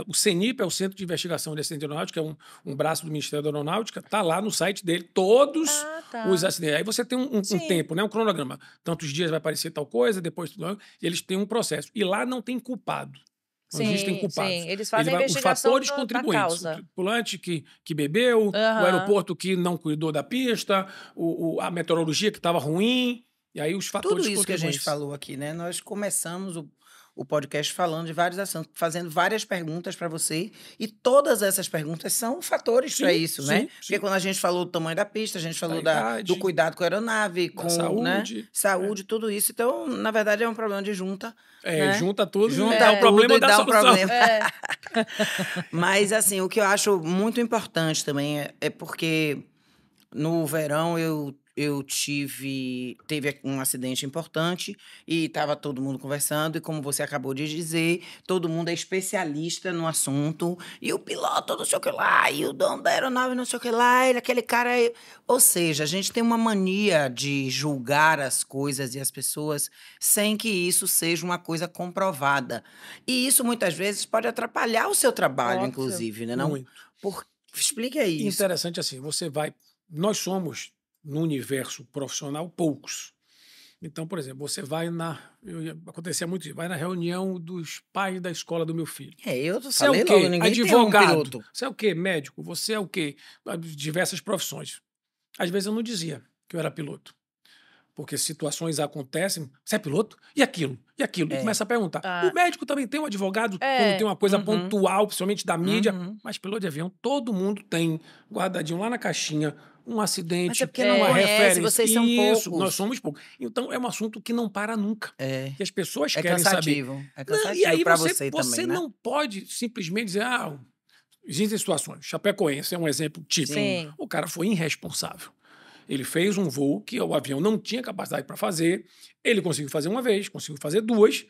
O CENIP é o Centro de Investigação de Acidente Aeronáutico, é um braço do Ministério da Aeronáutica, está lá no site dele, todos os acidentes. Aí você tem um tempo, né, um cronograma. Tantos dias vai aparecer tal coisa, depois e eles têm um processo. E lá não tem culpado. Não existem culpados. Sim, eles fazem a investigação os fatores contribuintes. O tripulante que bebeu, o aeroporto que não cuidou da pista, a meteorologia que estava ruim. E aí os fatores Tudo isso que a gente contribuintes. falou aqui, né? Nós começamos o podcast falando de vários assuntos, fazendo várias perguntas para você, e todas essas perguntas são fatores para Sim, isso, né? sim, Porque sim. quando a gente falou do tamanho da pista, a gente falou do idade, cuidado com a aeronave, da com, saúde, né? Saúde, tudo isso. Então, na verdade, é um problema de junta, né? junta tudo e Junta dá o problema tudo e da dá um solução. problema. Mas, assim, o que eu acho muito importante também é porque no verão teve um acidente importante e estava todo mundo conversando, e como você acabou de dizer, todo mundo é especialista no assunto, e o piloto não sei o que lá, e o dono da aeronave não sei o que lá, ele, aquele cara... Ou seja, a gente tem uma mania de julgar as coisas e as pessoas sem que isso seja uma coisa comprovada. E isso, muitas vezes, pode atrapalhar o seu trabalho, Óbvio. inclusive, né? Não? Muito. Explique aí isso. Interessante assim, nós somos, no universo profissional, poucos. Então, por exemplo, você vai acontecia muito isso, vai na reunião dos pais da escola do meu filho. Eu Você é falei o quê? logo, ninguém Advogado. tem um piloto. Você é o quê? Médico. Você é o quê? Diversas profissões. Às vezes eu não dizia que eu era piloto. Porque situações acontecem, você é piloto? E aquilo? E aquilo? E começa a perguntar. O médico também tem um advogado, quando tem uma coisa pontual, principalmente da mídia, mas piloto de avião, todo mundo tem guardadinho lá na caixinha, um acidente, Mas é porque não uma conhece, referência. vocês são Isso, poucos. nós somos poucos. Então é um assunto que não para nunca. E as pessoas É querem saber. cansativo. É Não, cansativo e aí para você também, né? não pode simplesmente dizer, existem situações. Chapecoense é um exemplo típico. Sim. O cara foi irresponsável. Ele fez um voo que o avião não tinha capacidade para fazer. Ele conseguiu fazer uma vez, conseguiu fazer duas,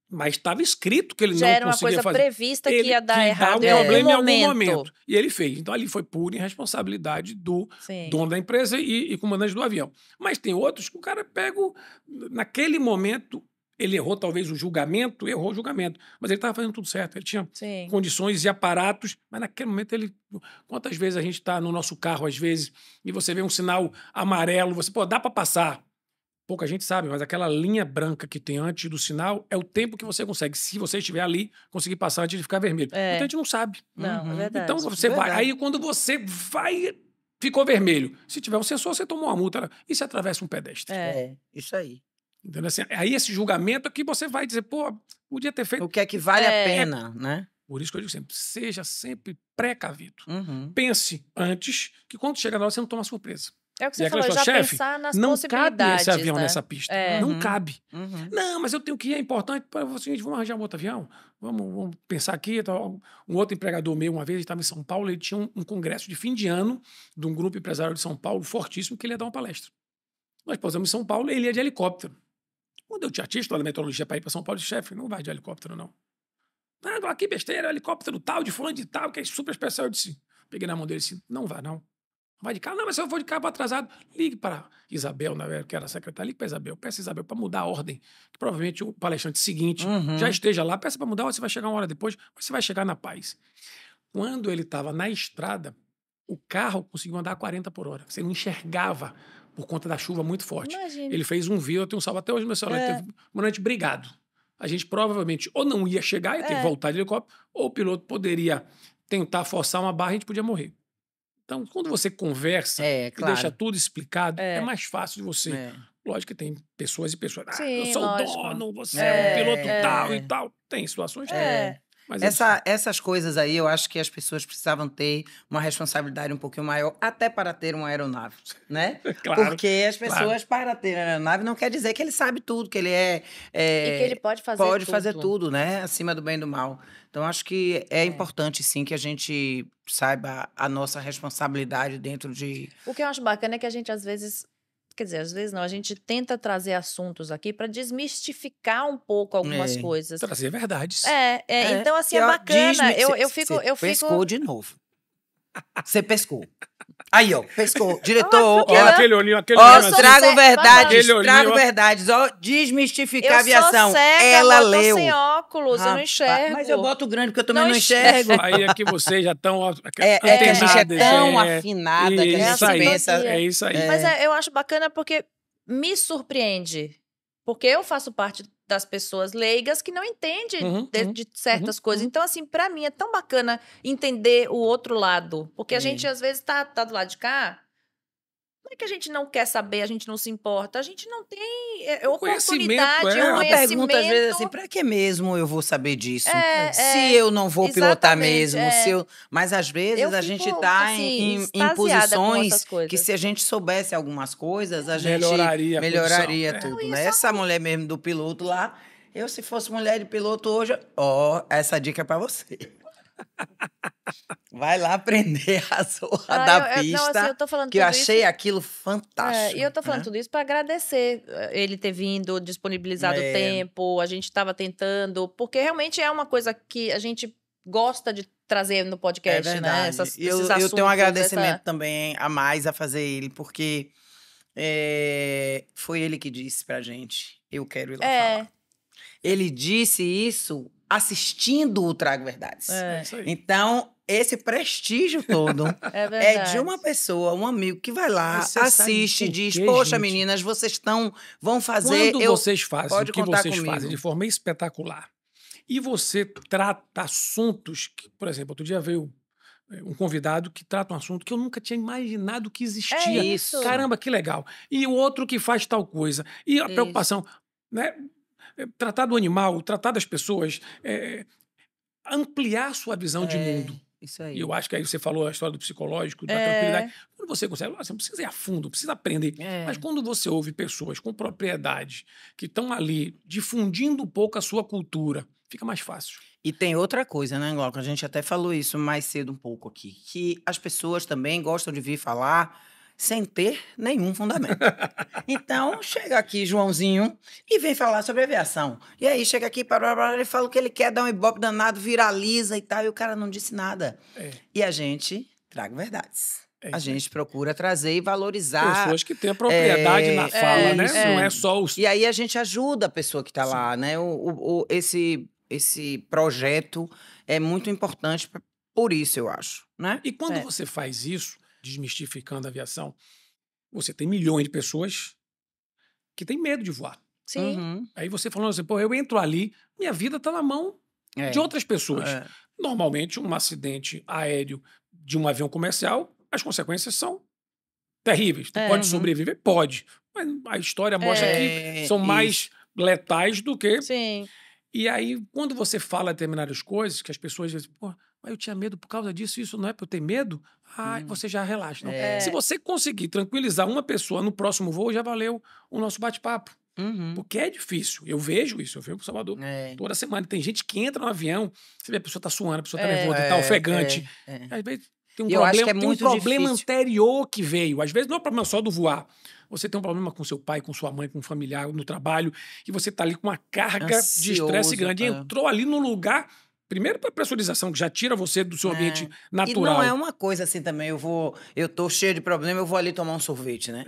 mas estava escrito que ele Já não era uma conseguia coisa fazer. prevista que ia dar errado um em algum problema em momento. algum momento. E ele fez. Então ali foi pura irresponsabilidade do Sim. dono da empresa e comandante do avião. Mas tem outros que o cara pega, naquele momento, ele errou talvez o julgamento, mas ele estava fazendo tudo certo. Ele tinha Sim. condições e aparatos, mas naquele momento quantas vezes a gente está no nosso carro, às vezes, e você vê um sinal amarelo, dá para passar. Pouca gente sabe, mas aquela linha branca que tem antes do sinal é o tempo que você consegue, se você estiver ali, conseguir passar antes de ficar vermelho. Muita gente não sabe. Não, é verdade. Então você vai, aí quando você vai, ficou vermelho. Se tiver um sensor, você tomou uma multa. E se atravessa um pedestre? Isso aí. Entendeu? Assim, aí esse julgamento aqui você vai dizer, podia ter feito. O que é que vale a pena, né? Por isso que eu digo sempre, seja sempre precavido. Pense antes, que quando chegar na hora você não toma surpresa. É o que você falou, já pensar nas não possibilidades. Não cabe esse avião né? nessa pista. Não cabe. Não, mas eu tenho que ir, é importante para você. Vamos arranjar um outro avião? Vamos pensar aqui. Um outro empregador meu, uma vez, ele estava em São Paulo, ele tinha um congresso de fim de ano de um grupo empresarial de São Paulo, fortíssimo, que ele ia dar uma palestra. Nós pousamos em São Paulo, ele ia de helicóptero. Quando eu tinha artista da meteorologia para ir para São Paulo, chefe, não vai de helicóptero, não. Que besteira, helicóptero tal, de fulano de tal, que é super especial. Eu disse, peguei na mão dele e disse, não vai, não. Vai de carro? Não, mas se eu for de carro atrasado, ligue para Isabel, que era a secretária, ligue para Isabel, peça a Isabel para mudar a ordem, que provavelmente o palestrante seguinte já esteja lá, peça para mudar, você vai chegar uma hora depois, mas você vai chegar na paz. Quando ele estava na estrada, o carro conseguiu andar a 40 por hora. Você não enxergava por conta da chuva muito forte. Imagina. Ele fez um vídeo, eu tenho um salvo até hoje no meu celular, ele teve uma noite brigado. A gente provavelmente ou não ia chegar, ia ter que voltar de helicóptero, ou o piloto poderia tentar forçar uma barra e a gente podia morrer. Então, quando você conversa e deixa tudo explicado, é mais fácil de você. Lógico que tem pessoas e pessoas. Sim, eu sou lógico. o dono, você é um piloto tal e tal. Tem situações. Mas essas coisas aí, eu acho que as pessoas precisavam ter uma responsabilidade um pouquinho maior, até para ter uma aeronave, né? Claro, porque as pessoas, para ter uma aeronave, não quer dizer que ele sabe tudo, que ele e que ele pode fazer tudo, né? Acima do bem e do mal. Então, acho que é importante, sim, que a gente saiba a nossa responsabilidade dentro de... O que eu acho bacana é que a gente, às vezes... Quer dizer, às vezes não, a gente tenta trazer assuntos aqui para desmistificar um pouco algumas coisas. Trazer verdades. Então, assim, é bacana. Eu fico... Pescou de novo. Você pescou. Aí, ó, pescou. Diretor, Ó, aquele olhinho, trago verdades, Aquele trago olhinho, verdades. Ó, desmistificar a eu aviação. sou cega, Ela eu tô leu. sem óculos, eu não enxergo. Mas eu boto grande porque eu também Não não enxergo. Aí é que vocês já estão que a gente é tão afinada que a gente pensa. É isso aí. Mas eu acho bacana porque me surpreende. Porque eu faço parte das pessoas leigas que não entendem de certas coisas. Então, assim, pra mim é tão bacana entender o outro lado. Porque a gente, às vezes, tá do lado de cá, Não é que a gente não quer saber, a gente não se importa, a gente não tem Conhecimento, oportunidade, é. um Uma conhecimento. pergunta, às vezes, assim, pra que mesmo eu vou saber disso? É, Se eu não vou pilotar exatamente, mesmo, se eu... Mas, às vezes, Eu a fico, gente tá assim, em extasiada com posições essas coisas. que, se a gente soubesse algumas coisas, a gente Melhoraria a melhoraria condição. tudo, Não, né? isso Essa mulher mesmo do piloto lá, eu, se fosse mulher de piloto hoje, ó, essa dica é pra você. Vai lá aprender a zorra da Não, assim, pista, eu tô falando que eu tudo achei isso. aquilo fantástico. E eu tô falando né? tudo isso para agradecer ele ter vindo, disponibilizado o É. tempo, a gente estava tentando, porque realmente é uma coisa que a gente gosta de trazer no podcast, É né? verdade. Esses Eu assuntos. tenho um agradecimento também a mais a fazer ele, porque foi ele que disse pra gente, eu quero ir lá falar. Ele disse isso assistindo o Trago Verdades. É isso aí. Então, esse prestígio todo É é verdade. de uma pessoa, um amigo que vai lá, Mas você sabe assiste, por diz, quê, poxa, gente? meninas, vocês vão fazer... Quando vocês fazem pode o que contar vocês comigo. fazem de forma espetacular e você trata assuntos que, por exemplo, outro dia veio um convidado que trata um assunto que eu nunca tinha imaginado que existia. isso. Caramba, que legal. E o outro que faz tal coisa. E a Isso. preocupação, né? Tratar do animal, tratar das pessoas, ampliar sua visão de mundo. Isso aí. E eu acho que aí você falou a história do psicológico, da tranquilidade. Quando você consegue, você não precisa ir a fundo, precisa aprender. Mas quando você ouve pessoas com propriedade que estão ali difundindo um pouco a sua cultura, fica mais fácil. E tem outra coisa, né, Glauco? A gente até falou isso mais cedo um pouco aqui, que as pessoas também gostam de vir falar sem ter nenhum fundamento. Então, chega aqui Joãozinho e vem falar sobre aviação. E aí, chega aqui, ele fala o que ele quer, dá um ibope danado, viraliza e tal, e o cara não disse nada. E a gente traga verdades. A gente procura trazer e valorizar. Pessoas que têm a propriedade na fala, né? isso. Não é só os... E aí a gente ajuda a pessoa que está lá, né? Esse projeto é muito importante por isso, eu acho, né? E quando você faz isso, desmistificando a aviação, você tem milhões de pessoas que têm medo de voar. Sim. Uhum. Aí você falando assim, pô, eu entro ali, minha vida está na mão de outras pessoas. Normalmente, um acidente aéreo de um avião comercial, as consequências são terríveis. Tu pode sobreviver? Pode. Mas a história mostra que são mais letais do que... Sim. E aí, quando você fala determinadas coisas, que as pessoas dizem, pô, mas eu tinha medo por causa disso, isso não é para eu ter medo? Você já relaxa. Não. Se você conseguir tranquilizar uma pessoa no próximo voo, já valeu o nosso bate-papo. Porque é difícil. Eu vejo isso, eu venho para Salvador toda semana. Tem gente que entra no avião, você vê a pessoa tá suando, a pessoa tá nervosa, tá ofegante. Às vezes tem um problema anterior que veio. Às vezes não é problema só do voar. Você tem um problema com seu pai, com sua mãe, com um familiar, no trabalho, e você tá ali com uma carga de estresse grande. Entrou ali no lugar... Primeiro, para pressurização, que já tira você do seu ambiente natural. E não é uma coisa assim também, eu tô cheio de problema, eu vou ali tomar um sorvete, né?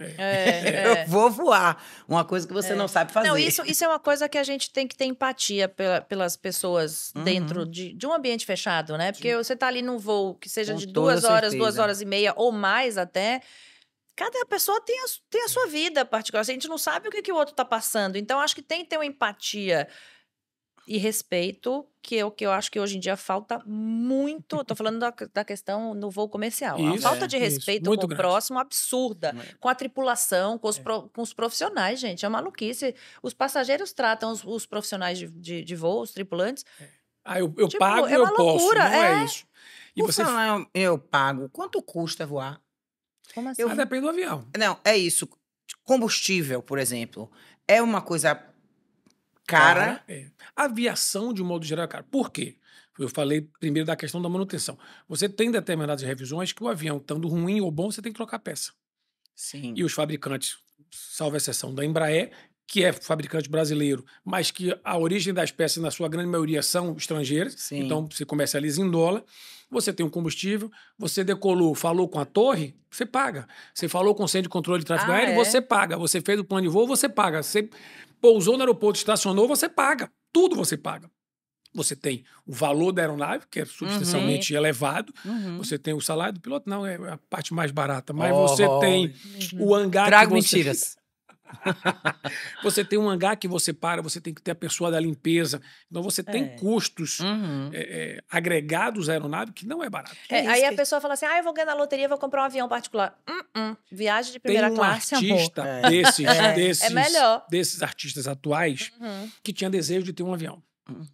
Eu vou voar. Uma coisa que você não sabe fazer. Não, isso é uma coisa que a gente tem que ter empatia pelas pessoas dentro de um ambiente fechado, né? Porque você tá ali num voo que seja de 2 horas, 2 horas e meia ou mais até... Cada pessoa tem a sua vida particular. A gente não sabe o que o outro tá passando. Então, acho que tem que ter uma empatia e respeito, que é o que eu acho que hoje em dia falta muito. Estou falando da questão no voo comercial. A falta de respeito com o próximo absurda. Com a tripulação, com os profissionais, gente. É uma maluquice. Os passageiros tratam os profissionais de voo, os tripulantes. Eu pago, eu posso. Não é isso. E você fala, eu pago. Quanto custa voar? Como assim? Depende do avião. Não, é isso. Combustível, por exemplo, é uma coisa... cara. A aviação, de um modo geral, é cara. Por quê? Eu falei primeiro da questão da manutenção. Você tem determinadas revisões que o avião, estando ruim ou bom, você tem que trocar peça. Sim. E os fabricantes, salvo exceção da Embraer, que é fabricante brasileiro, mas que a origem das peças, na sua grande maioria, são estrangeiras. Sim. Então, você comercializa em dólar. Você tem um combustível, você decolou, falou com a torre, você paga. Você falou com o centro de controle de tráfego aéreo, você paga. Você fez o plano de voo, você paga. Você pousou no aeroporto, estacionou, você paga. Tudo você paga. Você tem o valor da aeronave, que é substancialmente elevado. Você tem o salário do piloto, não, é a parte mais barata. Mas você tem o hangar Trago mentiras. Você tem um hangar que você para, você tem que ter a pessoa da limpeza. Então você tem custos agregados à aeronave que não é barato. Aí a pessoa fala assim, eu vou ganhar na loteria, vou comprar um avião particular. Viagem de primeira classe, amor. Tem um artista É melhor. desses artistas atuais que tinha desejo de ter um avião.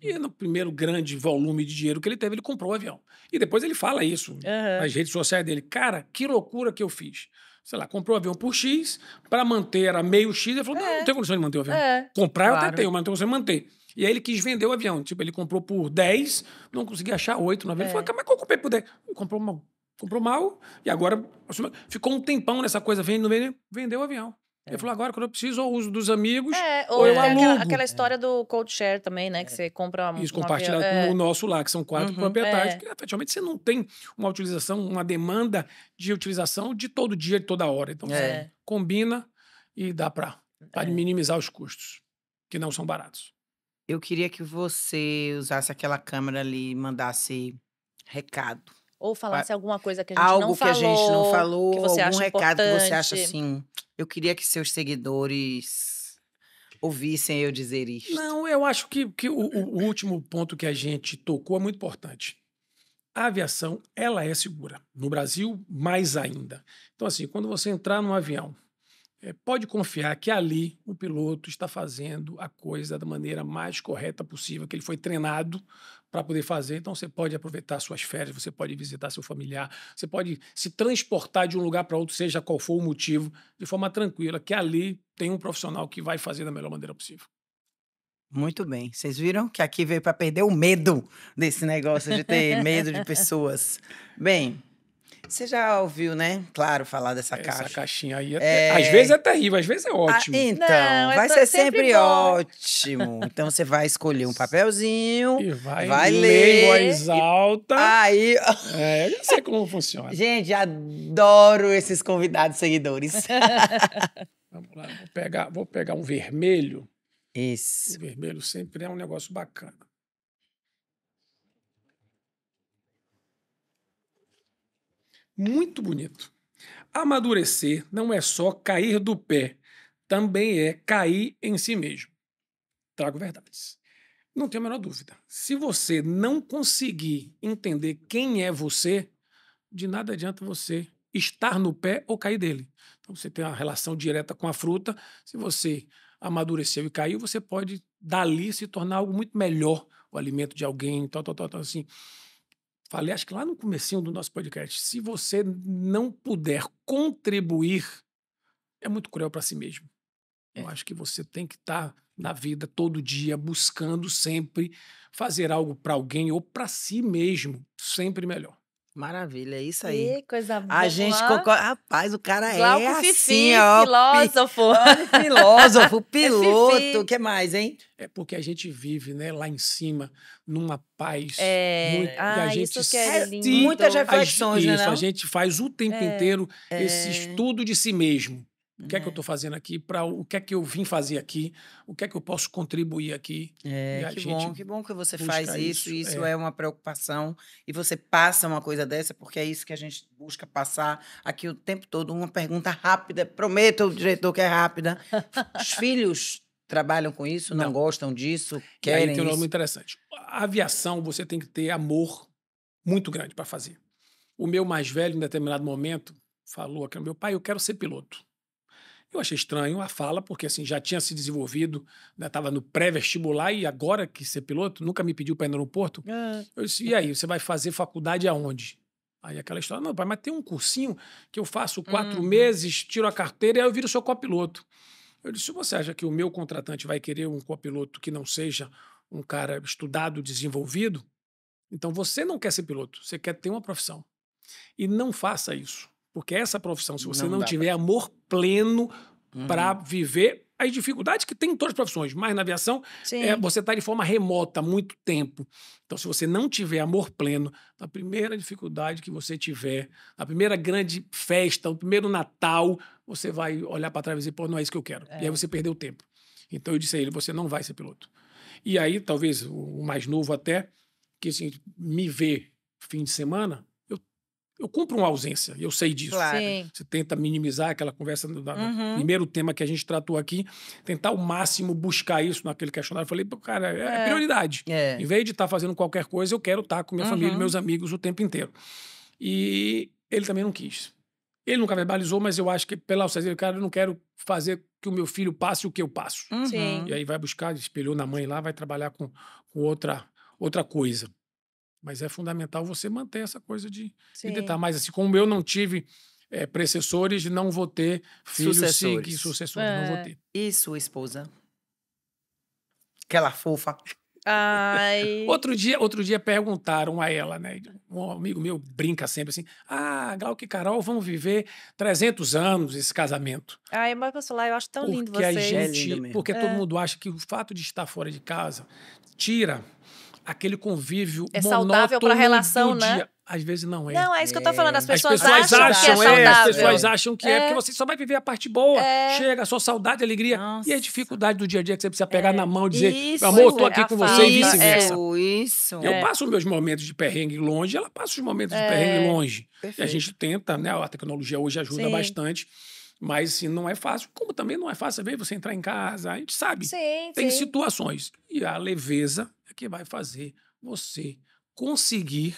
E no primeiro grande volume de dinheiro que ele teve, ele comprou o avião. E depois ele fala isso nas redes sociais dele. Cara, que loucura que eu fiz. Sei lá, comprou o avião por X, para manter era meio X. Ele falou, não tem condição de manter o avião. Comprar eu até tenho, mas não tem condição de manter. E aí ele quis vender o avião. Tipo, ele comprou por 10, não conseguia achar 8, 9. Ele falou, como é que eu comprei por 10? Comprou mal. Comprou mal, e agora ficou um tempão nessa coisa, vendeu o avião. Ele falou, agora quando eu preciso, eu uso dos amigos, ou eu alugo. aquela história do cold share também, né? Que você compra Isso, compartilhado com o nosso lá, que são 4 proprietários, que efetivamente você não tem uma utilização, uma demanda de utilização de todo dia, de toda hora. Então você combina e dá para minimizar os custos, que não são baratos. Eu queria que você usasse aquela câmera ali e mandasse recado. Ou falasse alguma coisa que a gente não falou. Algo que a gente não falou, que você algum acha recado importante. que você acha assim. Eu queria que seus seguidores ouvissem eu dizer isto. Não, eu acho que o último ponto que a gente tocou é muito importante. A aviação, ela é segura. No Brasil, mais ainda. Então, assim, quando você entrar num avião, pode confiar que ali o piloto está fazendo a coisa da maneira mais correta possível, que ele foi treinado para poder fazer. Então, você pode aproveitar suas férias, você pode visitar seu familiar, você pode se transportar de um lugar para outro, seja qual for o motivo, de forma tranquila, que ali tem um profissional que vai fazer da melhor maneira possível. Muito bem. Vocês viram que aqui veio para perder o medo desse negócio de ter medo de pessoas. Bem... Você já ouviu, né? Claro, falar dessa caixa. Essa caixinha aí, às vezes é terrível, às vezes é ótimo. Então, vai ser sempre ótimo. Então, você vai escolher um papelzinho. E vai ler em voz alta. Aí... eu já sei como funciona. Gente, adoro esses convidados seguidores. Vamos lá, vou pegar um vermelho. Isso. O vermelho sempre é um negócio bacana. Muito bonito. Amadurecer não é só cair do pé, também é cair em si mesmo. Trago verdades. Não tenho a menor dúvida. Se você não conseguir entender quem é você, de nada adianta você estar no pé ou cair dele. Então você tem uma relação direta com a fruta. Se você amadureceu e caiu, você pode dali se tornar algo muito melhor, o alimento de alguém, assim. Falei, acho que lá no comecinho do nosso podcast, se você não puder contribuir, é muito cruel para si mesmo. Eu acho que você tem que estar na vida todo dia, buscando sempre fazer algo para alguém ou para si mesmo, sempre melhor. Maravilha, é isso aí. Que coisa boa. A gente concorda. Rapaz, o cara Glauco é Fifi, assim, ó. filósofo. Filósofo, piloto. O que mais, hein? É porque a gente vive, né, lá em cima, numa paz. Muito, e a gente isso que é lindo. Muitas reflexões, né? A gente faz o tempo inteiro esse estudo de si mesmo. O que é que eu estou fazendo aqui? O que é que eu vim fazer aqui? O que é que eu posso contribuir aqui? Que bom que você faz isso. Isso é uma preocupação. E você passa uma coisa dessa, porque é isso que a gente busca passar aqui o tempo todo. Uma pergunta rápida. Prometo, diretor, que é rápida. Os filhos trabalham com isso? Não gostam disso? Querem aí tem um nome isso? muito interessante. A aviação, você tem que ter amor muito grande para fazer. O meu mais velho, em determinado momento, falou aqui: meu pai, eu quero ser piloto. Eu achei estranho a fala, porque assim, já tinha se desenvolvido, estava no pré-vestibular e agora que ser piloto, nunca me pediu para ir no aeroporto. Eu disse, e aí, você vai fazer faculdade aonde? Aí aquela história, não, pai, mas tem um cursinho que eu faço 4 meses, tiro a carteira e aí eu viro seu copiloto. Eu disse, você acha que o meu contratante vai querer um copiloto que não seja um cara estudado, desenvolvido? Então você não quer ser piloto, você quer ter uma profissão. E não faça isso. Porque essa profissão, se você não tiver amor pleno para viver as dificuldades que tem em todas as profissões, mas na aviação, você está de forma remota há muito tempo. Então, se você não tiver amor pleno, na primeira dificuldade que você tiver, na primeira grande festa, no primeiro Natal, você vai olhar para trás e dizer, pô, não é isso que eu quero. E aí você perdeu tempo. Então, eu disse a ele, você não vai ser piloto. E aí, talvez o mais novo até, que assim, me vê fim de semana, eu cumpro uma ausência, eu sei disso. Claro. Sim. Você tenta minimizar aquela conversa no primeiro tema que a gente tratou aqui, tentar ao máximo buscar isso naquele questionário. Eu falei, cara, é prioridade. Em vez de estar fazendo qualquer coisa, eu quero estar com minha família e meus amigos o tempo inteiro. E ele também não quis. Ele nunca verbalizou, mas eu acho que pela ausência, cara, eu não quero fazer que o meu filho passe o que eu passo. Sim. E aí vai buscar, espelhou na mãe lá, vai trabalhar com outra coisa. Mas é fundamental você manter essa coisa de tentar. Mas assim, como eu não tive precessores, não vou ter filhos sucessores, não vou ter. E sua esposa? Aquela fofa. Ai. Outro dia perguntaram a ela, né? Um amigo meu brinca sempre assim, Glauco e Carol vão viver 300 anos esse casamento. Ai, mas posso falar, eu acho tão lindo vocês. Porque todo mundo acha que o fato de estar fora de casa tira aquele convívio monótono saudável para a relação, do dia. né? Às vezes não é. Não, é isso que eu tô falando. As pessoas acham acham que é saudável. As pessoas acham que porque você só vai viver a parte boa. Chega a sua saudade, alegria. Nossa. E a dificuldade do dia a dia que você precisa pegar na mão e dizer, Isso, meu amor, tô aqui com você e vice-versa. Isso. Eu passo os meus momentos de perrengue longe, ela passa os momentos de perrengue longe. Perfeito. E a gente tenta, né? A tecnologia hoje ajuda bastante. Mas assim, não é fácil. Como também não é fácil ver você entrar em casa. A gente sabe. Tem situações. E a leveza é que vai fazer você conseguir,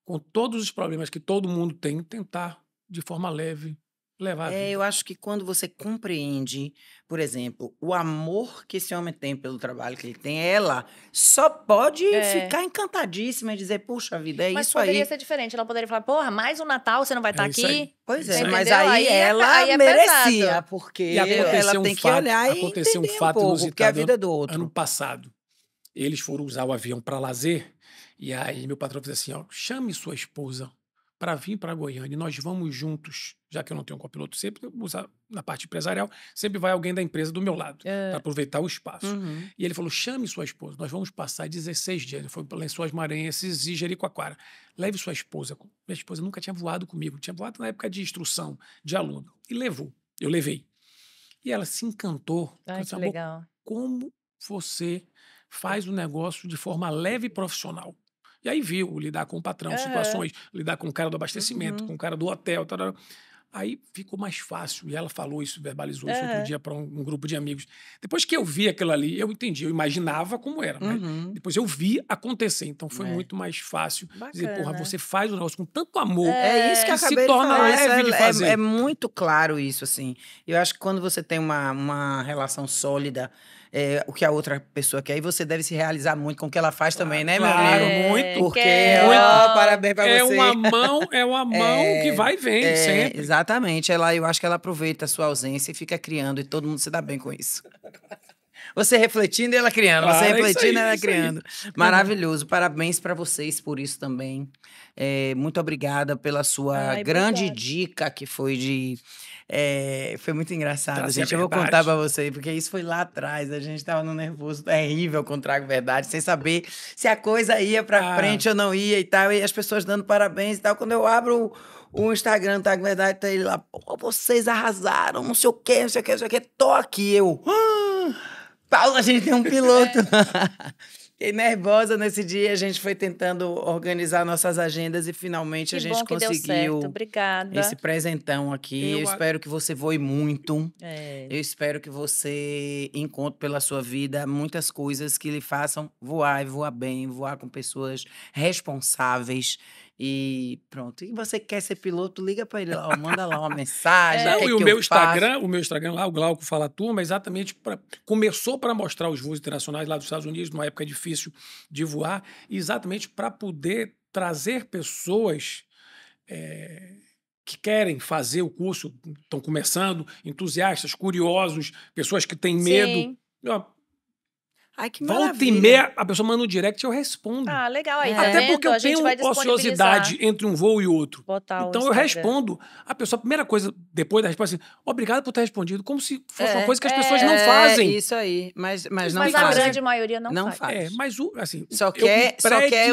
com todos os problemas que todo mundo tem, tentar, de forma leve, levar a vida. Eu acho que quando você compreende, por exemplo, o amor que esse homem tem pelo trabalho que ele tem, ela só pode ficar encantadíssima e dizer, puxa vida, é mas isso aí. Mas poderia ser diferente. Ela poderia falar, porra, mais um Natal você não vai estar aqui? Aí. Pois é, entendeu? mas aí ela merecia, pesado. porque ela tem que olhar e entender um pouco, porque é a vida do outro. Ano passado, eles foram usar o avião para lazer, e aí meu patrão fez assim, chame sua esposa para vir para Goiânia, nós vamos juntos, já que eu não tenho um copiloto sempre, na parte empresarial, sempre vai alguém da empresa do meu lado, para aproveitar o espaço. E ele falou, chame sua esposa, nós vamos passar 16 dias, ele foi para Lençóis Maranhenses e Jericoacoara, leve sua esposa. Minha esposa nunca tinha voado comigo, tinha voado na época de instrução de aluno, e levou, eu levei. E ela se encantou. Ai, que legal. Como você faz o negócio de forma leve e profissional. E aí viu lidar com o patrão, situações, lidar com o cara do abastecimento, com o cara do hotel. Aí ficou mais fácil. E ela falou isso, verbalizou isso outro dia para um grupo de amigos. Depois que eu vi aquilo ali, eu entendi. Eu imaginava como era. Mas depois eu vi acontecer. Então foi muito mais fácil. Dizer, porra, você faz o negócio com tanto amor. É isso que eu acabei se torna leve de fazer. É muito claro isso, assim. Eu acho que quando você tem uma relação sólida, o que a outra pessoa quer, e você deve se realizar muito com o que ela faz também, né, meu amigo? Muito. Porque, parabéns pra você. É uma mão que vai e vem, sempre. Exatamente. Eu acho que ela aproveita a sua ausência e fica criando, e todo mundo se dá bem com isso. Você refletindo e ela criando, você refletindo e ela criando. Maravilhoso. Parabéns para vocês por isso também. Muito obrigada pela sua grande dica, que foi de... foi muito engraçado, gente. Eu vou contar pra você, porque isso foi lá atrás. A gente tava num nervoso terrível com o Trago Verdade, sem saber se a coisa ia pra frente ou não ia e tal. E as pessoas dando parabéns e tal. Quando eu abro o Instagram do Trago Verdade, tá ele lá, pô, vocês arrasaram, não sei o quê, não sei o quê, não sei o quê. Tô aqui, Paulo, a gente tem um piloto. Fiquei nervosa nesse dia, a gente foi tentando organizar nossas agendas e finalmente a gente conseguiu esse presentão aqui. Eu espero que você voe muito. Eu espero que você encontre pela sua vida muitas coisas que lhe façam voar e voar bem, voar com pessoas responsáveis. E pronto. E você quer ser piloto, liga para ele lá, manda lá uma mensagem. E o meu Instagram lá, o Glauco Fala Turma, exatamente começou para mostrar os voos internacionais lá dos Estados Unidos, numa época difícil de voar, exatamente para poder trazer pessoas que querem fazer o curso, estão começando, entusiastas, curiosos, pessoas que têm medo. Ai, que volta e meia, a pessoa manda um direct e eu respondo. Legal. Aí, até porque eu tenho ociosidade entre um voo e outro. Então eu respondo. A pessoa, a primeira coisa, depois da resposta, assim, obrigado por ter respondido, como se fosse uma coisa que as pessoas não fazem. Isso aí, mas não fazem. Mas a grande maioria não faz. Mas assim, só quer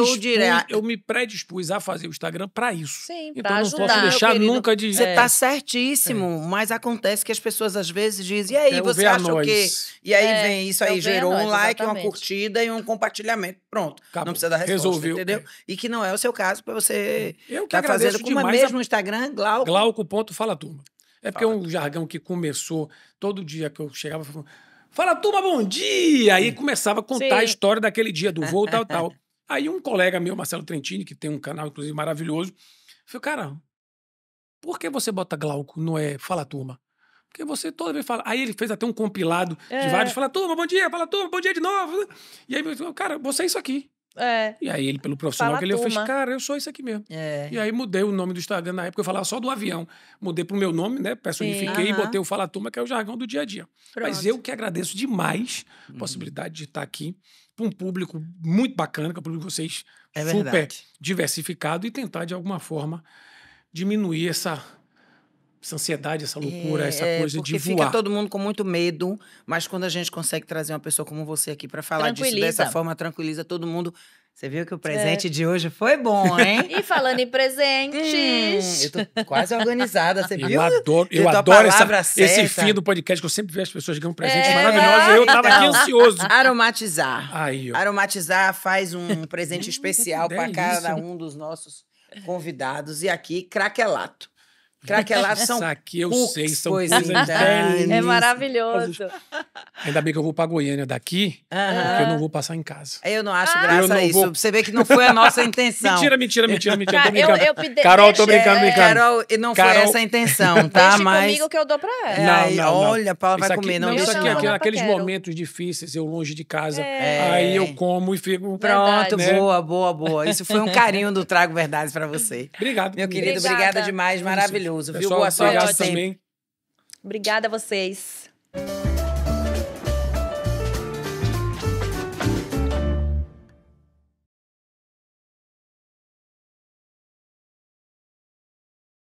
o direct. Eu me predispus a fazer o Instagram para isso. Sim, então eu não posso deixar nunca de... Você tá certíssimo, mas acontece que as pessoas às vezes dizem, e aí, você acha o quê? E aí vem isso aí, gerou um like. like, uma Exatamente. curtida e um compartilhamento. Pronto. Acabou. Não precisa dar resposta, Resolveu. entendeu? E que não é o seu caso, para você Eu que tá agradeço fazendo como é demais mesmo no Instagram, Glauco. Glauco.fala turma. É porque é um jargão que começou todo dia que eu chegava falando, fala turma, bom dia! Aí começava a contar a Sim. história daquele dia, do voo, tal. Aí um colega meu, Marcelo Trentini, que tem um canal, inclusive, maravilhoso, falou, cara, por que você bota Glauco, não é fala turma? Porque você toda vez fala. Aí ele fez até um compilado de vários, fala turma, bom dia de novo. E aí, cara, você é isso aqui. É. E aí ele, pelo profissional Fala que ele fez, turma. cara, eu sou isso aqui mesmo. É. E aí mudei o nome do Instagram na época, eu falava só do avião. Mudei pro meu nome, né? Personifiquei e Aham. botei o Fala Turma, que é o jargão do dia a dia. Mas Pronto. eu que agradeço demais a possibilidade de estar aqui para um público muito bacana, que é o público de vocês É super verdade. diversificado, e tentar, de alguma forma, diminuir essa ansiedade, essa loucura, essa coisa de porque voar. fica todo mundo com muito medo, mas quando a gente consegue trazer uma pessoa como você aqui para falar disso Tranquiliza. dessa forma, tranquiliza todo mundo. Você viu que o presente de hoje foi bom, hein? E falando em presentes. Eu tô quase organizada, você viu? Eu adoro Deu tua adoro palavra esse certa. fim do podcast, que eu sempre vejo as pessoas ganhando presentes É, maravilhosos. Eu tava aqui então. ansioso. Aromatizar. Aí, ó. Aromatizar faz um presente especial para delícia. cada um dos nossos convidados. E aqui, craquelato. Craquelato são Isso aqui eu cookies, sei, são pois coisas então. delícias. É maravilhoso. Ainda bem que eu vou pra Goiânia daqui, porque eu não vou passar em casa. Eu não acho Eu graça não a isso. vou- Você vê que não foi a nossa intenção. Mentira, tô Cara, brincando. eu pedi- Carol, tô deixa- brincando. Carol, e não foi Carol- essa a intenção, tá? Deixe Mas. comigo que eu dou pra ela. Não, Aí, não. olha, a Paula vai Isso aqui- comer, não isso deixa aqui é não. dá pra aqueles quero. momentos difíceis, eu longe de casa. É. Aí eu como e fico... Pronto, Verdade. boa. Isso foi um carinho do Trago Verdades pra você. Obrigado. Meu querido, Obrigada. obrigada demais, maravilhoso, viu? Pessoal, Boa sorte obrigado sempre. também. Obrigada a vocês.